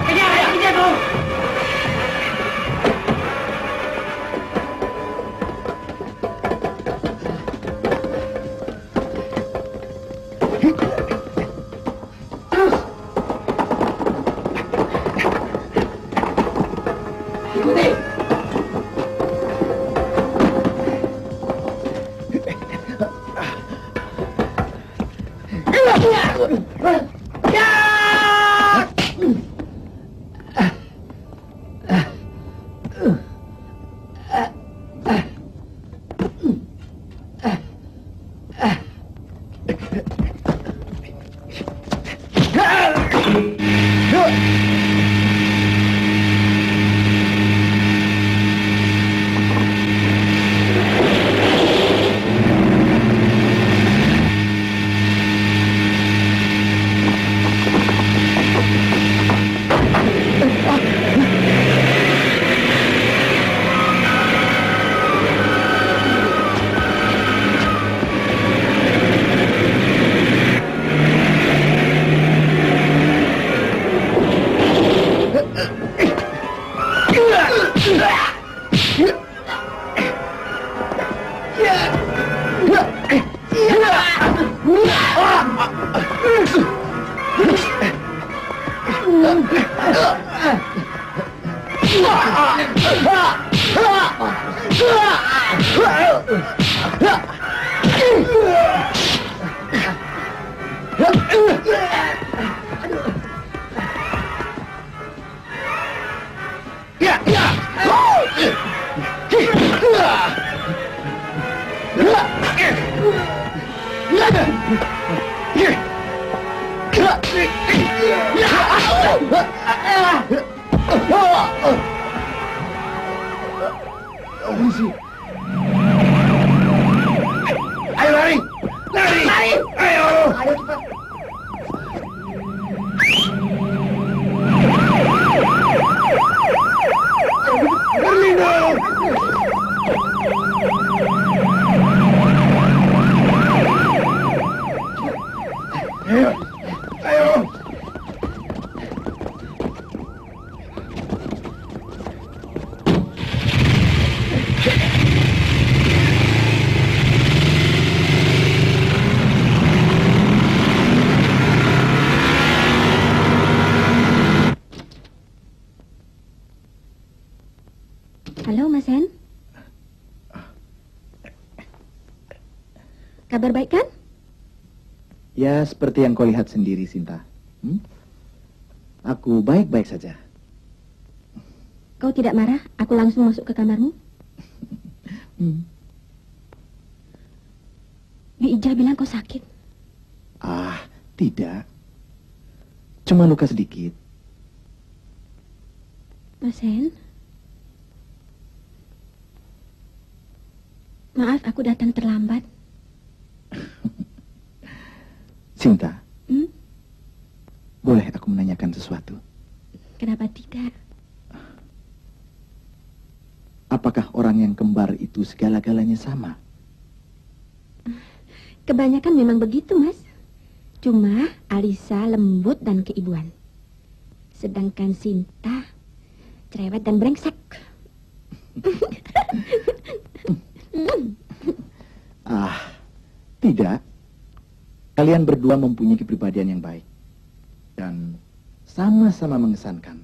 Kejar, Bung! Ayo lari! Lari! Ayo! Ayo cepat! Berlindung! Kabar baik kan? Ya, seperti yang kau lihat sendiri, Sinta. Aku baik-baik saja. Kau tidak marah? Aku langsung masuk ke kamarmu. Bi Ija bilang kau sakit. Ah, tidak. Cuma luka sedikit. Mas Hen? Maaf, aku datang terlambat. Sinta, boleh aku menanyakan sesuatu? Kenapa tidak? Apakah orang yang kembar itu segala-galanya sama? Kebanyakan memang begitu, Mas. Cuma Alisa lembut dan keibuan. Sedangkan Sinta cerewet dan brengsek. Ah, tidak. Kalian berdua mempunyai kepribadian yang baik. Dan sama-sama mengesankan.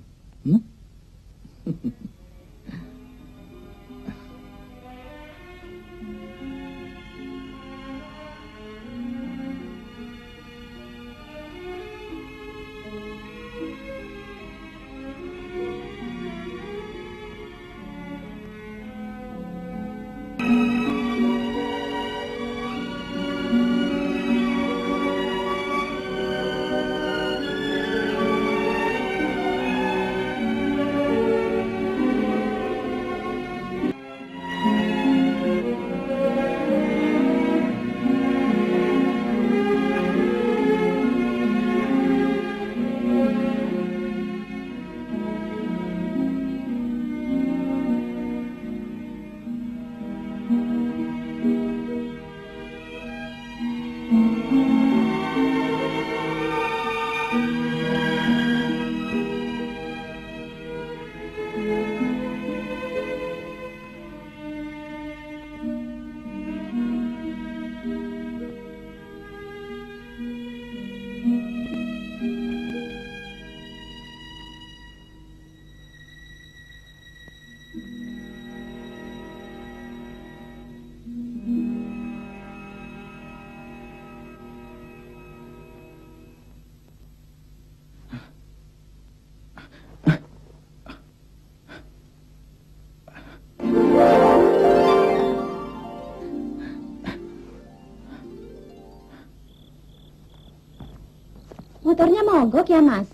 Motornya mogok ya, Mas?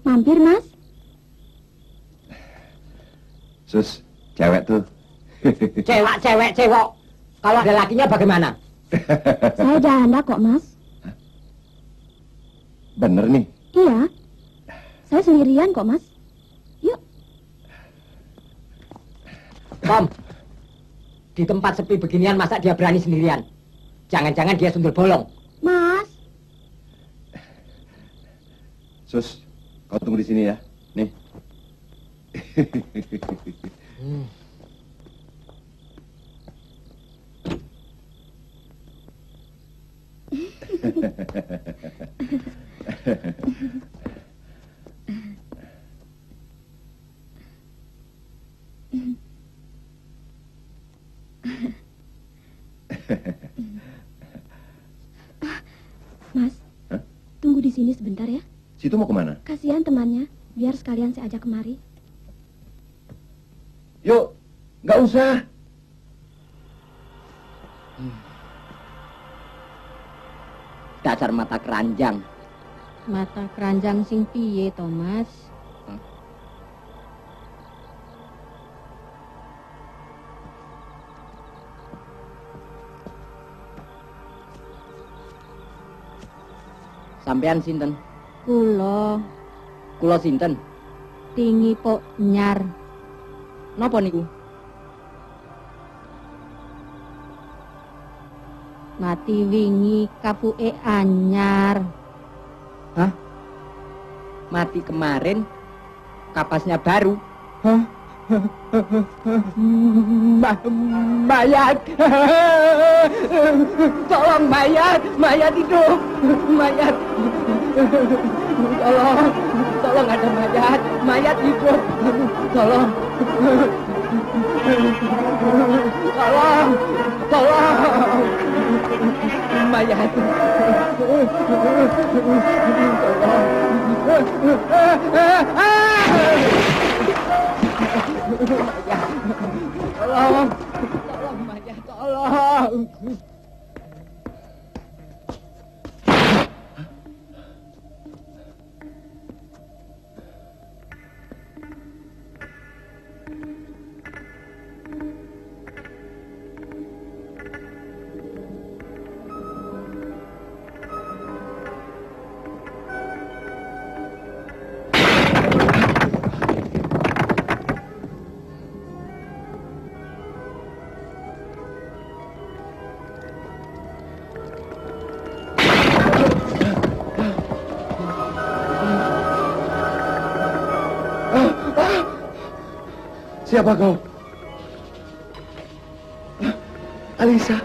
Mampir, Mas? Sus, cewek tuh. Cewek. Kalau ada lakinya bagaimana? Saya janda kok, Mas. Bener nih. Iya. Saya sendirian kok, Mas. Yuk. Tom, di tempat sepi beginian masa dia berani sendirian? Jangan-jangan dia sundel bolong. Mas. Sus, kau tunggu di sini ya. Nih. Mas, tunggu di sini sebentar ya. Situ mau kemana? Kasihan temannya, biar sekalian saya ajak kemari. Yuk, nggak usah. Dasar mata keranjang. Mata keranjang sing piye, Thomas? Sampean sinten? Kulo Sinten? tinggi pok nyar. Napa niku? Mati wingi kapuke anyar. Hah? Mati kemarin, kapasnya baru. Hah? Mayat. Tolong mayat hidup. Mayat. Tolong ada mayat hidup. Tolong. Tolong! Tolong! Mayat! Tolong! Tolong, Mayat! Tolong! Siapa kau? Alisa.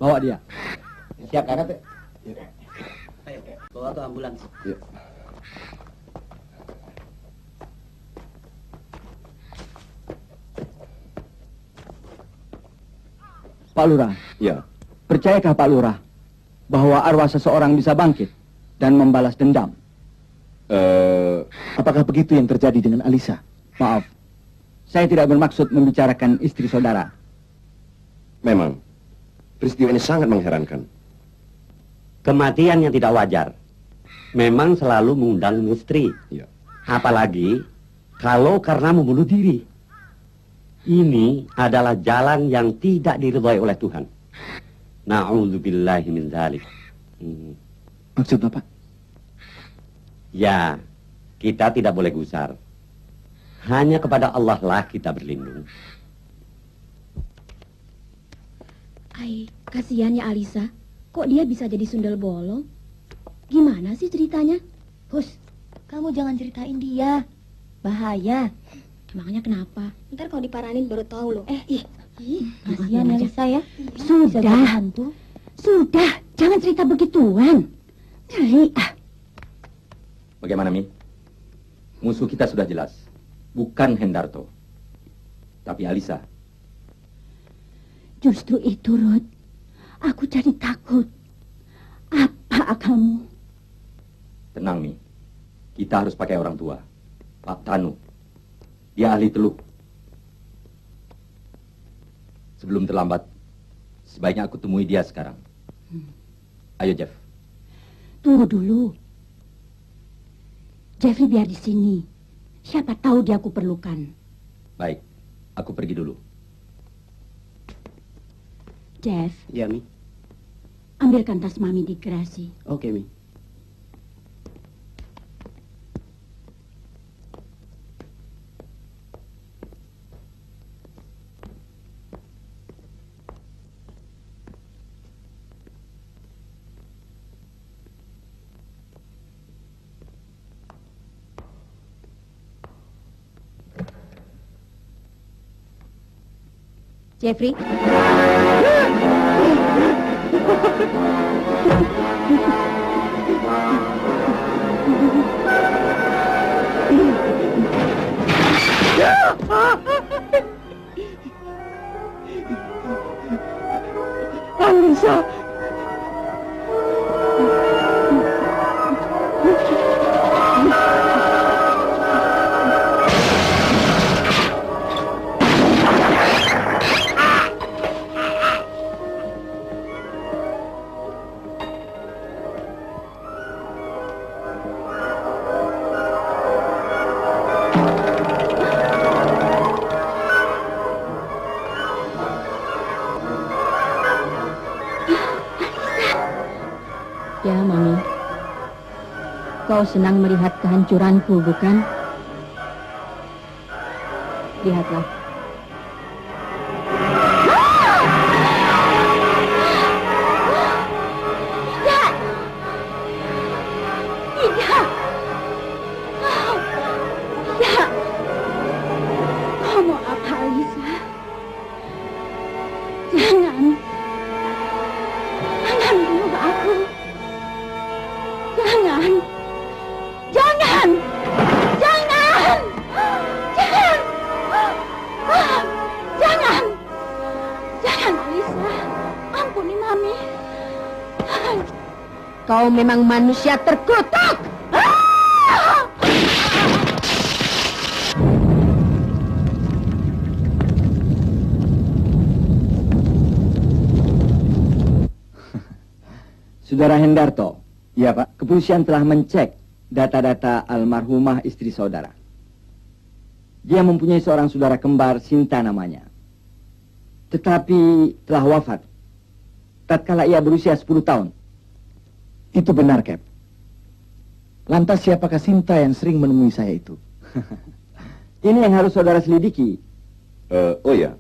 Bawa dia. Siap, Kakak. Bawa ke ambulans. Ya. Pak Lurah. Ya. Percayakah Pak Lurah bahwa arwah seseorang bisa bangkit dan membalas dendam? Apakah begitu yang terjadi dengan Alisa? Maaf, saya tidak bermaksud membicarakan istri saudara. Memang, peristiwa ini sangat mengherankan. Kematian yang tidak wajar memang selalu mengundang misteri. Ya. Apalagi kalau karena membunuh diri. Ini adalah jalan yang tidak diridhai oleh Tuhan. Na'udzubillahi min dzalik. Maksud Bapak? Ya, kita tidak boleh gusar. Hanya kepada Allah lah kita berlindung. Ai, kasihannya Alisa. Kok dia bisa jadi sundel bolong? Gimana sih ceritanya? Hus, kamu jangan ceritain dia. Bahaya. Emangnya kenapa? Ntar kalau diparanin baru tahu loh. Kasihan ya Lisa ya. Sudah, sudah, jangan cerita begituan. Ngeri. Bagaimana, Mi? Musuh kita sudah jelas. Bukan Hendarto. Tapi Alisa. Justru itu, Rod. Aku jadi takut. Apa kamu? Tenang, Mi. Kita harus pakai orang tua. Pak Tanu. Dia ahli teluk. Sebelum terlambat, sebaiknya aku temui dia sekarang. Ayo, Jeff. Tunggu dulu. Jeffrey biar di sini. Siapa tahu dia aku perlukan. Baik, aku pergi dulu. Jeff. Ya, Mi. Ambilkan tas Mami di garasi. Oke, Mi. Jeffrey. Alisa. Ya, Mami. Kau senang melihat kehancuranku, bukan? Lihatlah. Kau memang manusia terkutuk. Saudara Hendarto. Ya, Pak. Kepolisian telah mencek data-data almarhumah istri saudara. Dia mempunyai seorang saudara kembar, Sinta namanya. Tetapi telah wafat tatkala ia berusia 10 tahun. Itu benar, Cap. Lantas siapakah Sinta yang sering menemui saya itu? Ini yang harus saudara selidiki. Oh ya,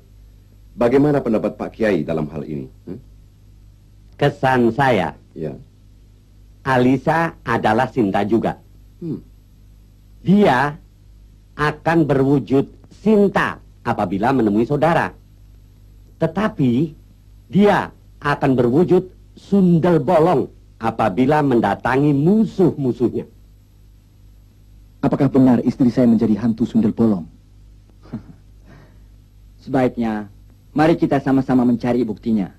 bagaimana pendapat Pak Kiai dalam hal ini? Kesan saya, Ya. Alisa adalah Sinta juga. Dia akan berwujud Sinta apabila menemui saudara. Tetapi dia akan berwujud sundel bolong apabila mendatangi musuh-musuhnya. Apakah benar istri saya menjadi hantu sundel bolong? Sebaiknya, mari kita sama-sama mencari buktinya.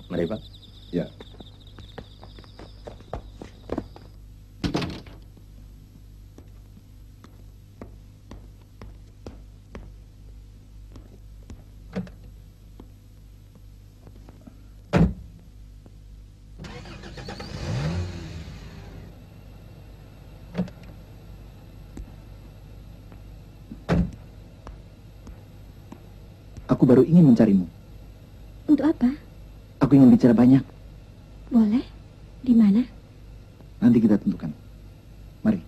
Mari, Pak. Ya. Aku baru ingin mencarimu. Untuk apa? Aku ingin bicara banyak. Boleh. Di mana? Nanti kita tentukan. Mari.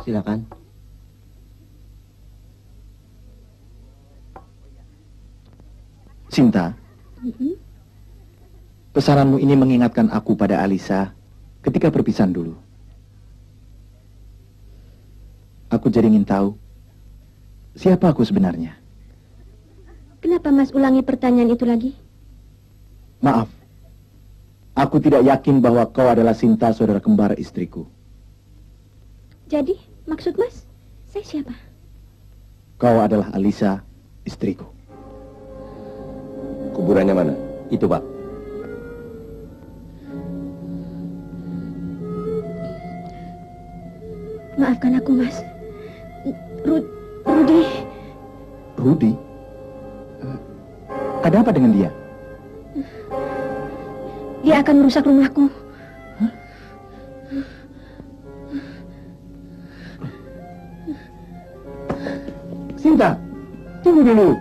Silakan. Sinta, pesananmu ini mengingatkan aku pada Alisa ketika perpisahan dulu. Aku jadi ingin tahu siapa aku sebenarnya. Kenapa Mas ulangi pertanyaan itu lagi? Maaf, aku tidak yakin bahwa kau adalah Sinta, saudara kembar istriku. Jadi, maksud Mas, saya siapa? Kau adalah Alisa, istriku. Kuburannya mana? Itu, Pak. Maafkan aku, Mas. Rudi. Rudi? Ada apa dengan dia? Dia akan merusak rumahku. Sinta, tunggu dulu.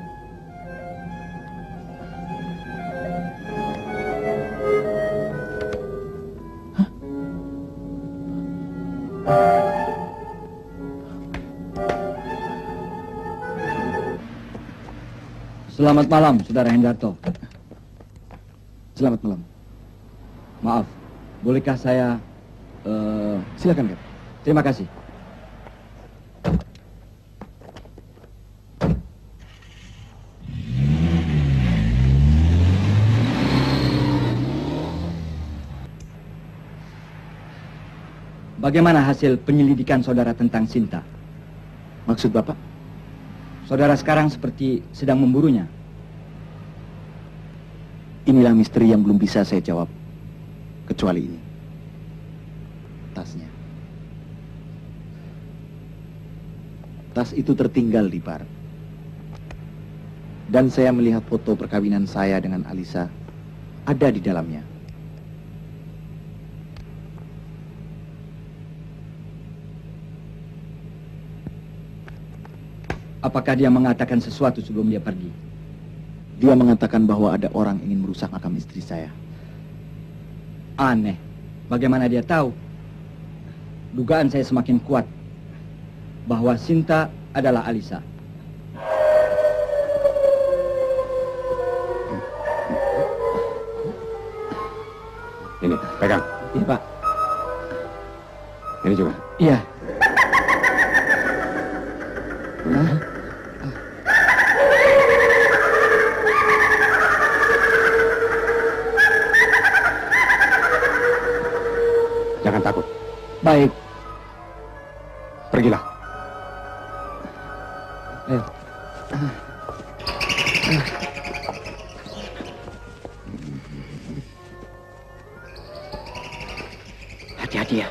Selamat malam, Saudara Hendarto. Selamat malam. Maaf, bolehkah saya... Silakan, Kak. Terima kasih. Bagaimana hasil penyelidikan saudara tentang Sinta? Maksud Bapak? Saudara sekarang seperti sedang memburunya. Inilah misteri yang belum bisa saya jawab, kecuali ini. tasnya. Tas itu tertinggal di bar. Dan saya melihat foto perkawinan saya dengan Alisa ada di dalamnya. Apakah dia mengatakan sesuatu sebelum dia pergi? Dia mengatakan bahwa ada orang ingin merusak makam istri saya. Aneh. Bagaimana dia tahu? Dugaan saya semakin kuat bahwa Sinta adalah Alisa. Ini, pegang. Iya, Pak. Ini juga. Iya. Jangan takut. Baik. Pergilah. Ayo. Hati-hati ya.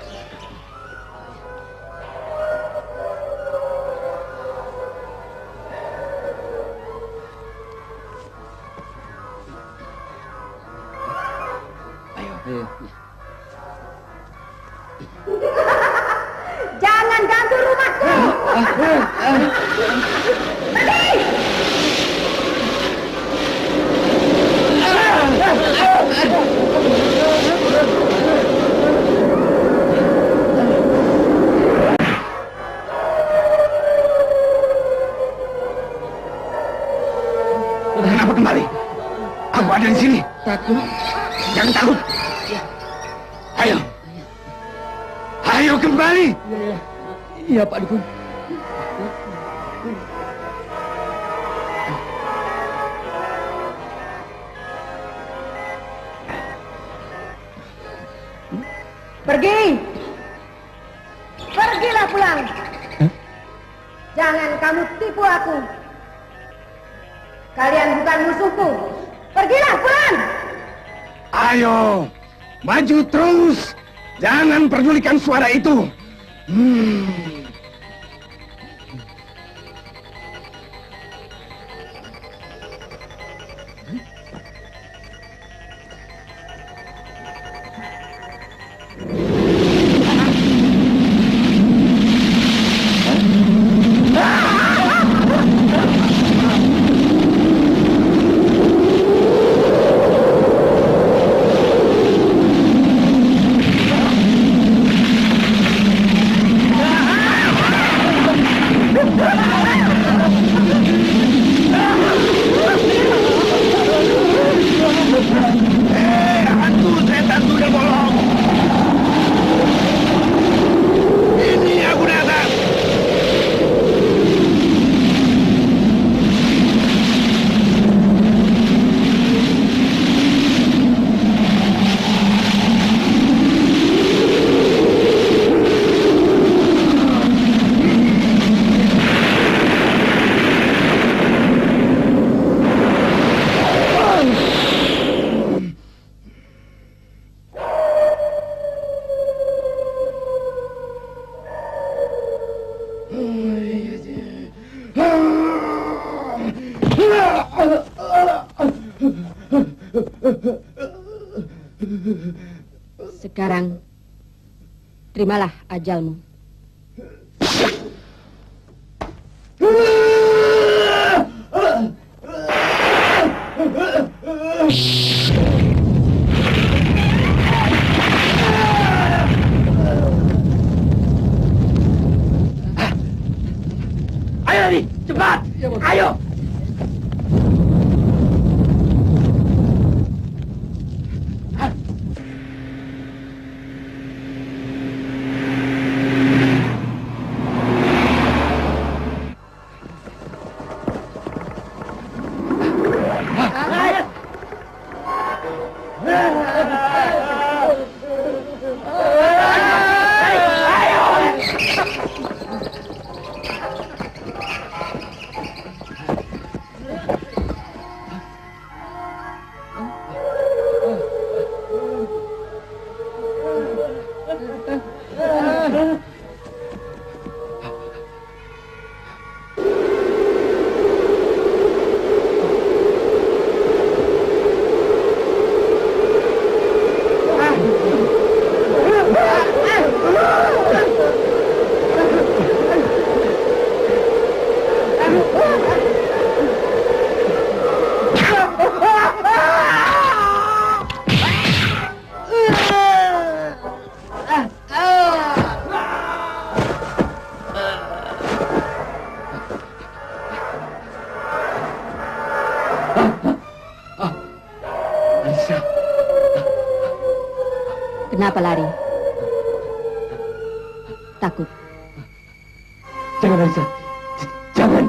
Ayo. Jangan ganggu rumahku. Kenapa kembali? Aku ada di sini. Takut. Jangan takut. Ayo. Ayo kembali. Iya, Pak Dukun. Pergi. Pergilah pulang. Jangan kamu tipu aku. Kalian bukan musuhku. Pergilah pulang. Ayo. Maju terus. Jangan pedulikan suara itu. Sekarang, terimalah ajalmu. Ayo nih, cepat. Ayo. Kenapa lari? Takut? Jangan, Alisa. Jangan.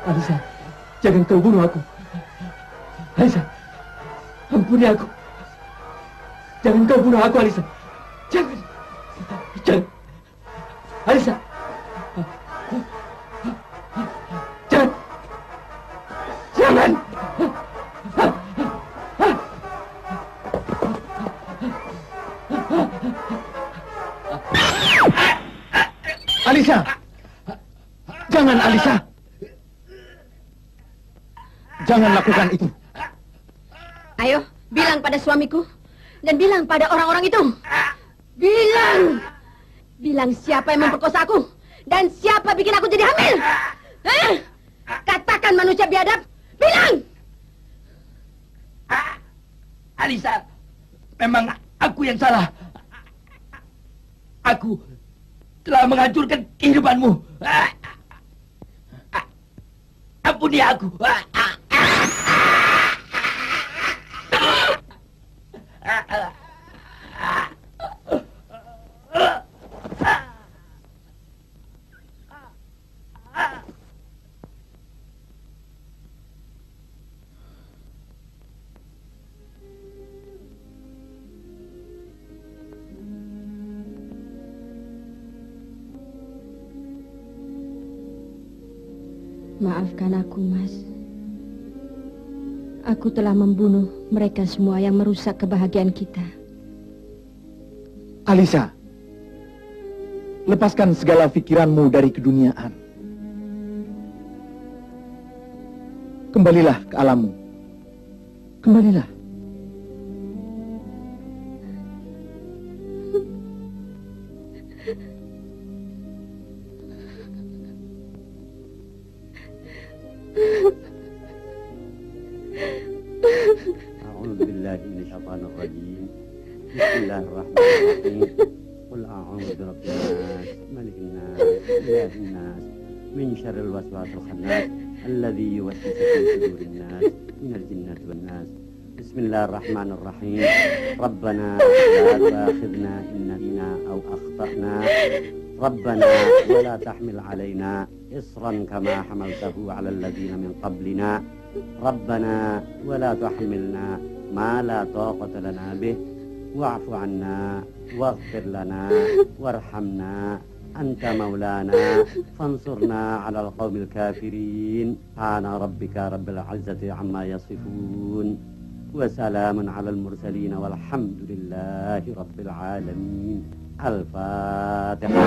Alisa, jangan kau bunuh aku. Alisa, ampuni aku. Jangan kau bunuh aku, Alisa. Jangan. Jangan. Alisa. Jangan. Jangan. Alisa. Jangan, Alisa. Jangan lakukan itu. Ayo, bilang pada suamiku. Dan bilang pada orang-orang itu. Bilang. Bilang siapa yang memperkosa aku. Dan siapa bikin aku jadi hamil. Katakan manusia biadab. Bilang. Alisa, memang aku yang salah. Aku telah menghancurkan kehidupanmu. Ampuni aku. Maafkan aku, Mas. Aku telah membunuh mereka semua yang merusak kebahagiaan kita. Alisa, lepaskan segala pikiranmu dari keduniaan. Kembalilah ke alammu. Kembalilah. A'udzubillahiminasyaitonirrajim. Bismillahirrahmanirrahim. Qul a'udzu birabbin nas, malikin nas, ilahin nas, min syarril waswasil khannas, alladzi yuwaswisu fi sudurin nas, minal jinnati wan nas. Bismillahirrahmanirrahim. Rabbana la tu'akhidna in nasina aw akhtana. Rabbana wa la tahmil 'alaina isran kama hamaltahu 'alal ladzina min qablina. Rabbana wa la tuhammilna ma la taqata lana bih wa'fu 'anna waghfir lana warhamna أنت مولانا فانصرنا على القوم الكافرين سبحان ربك رب العزة عما يصفون وسلام على المرسلين والحمد لله رب العالمين. الفاتحة.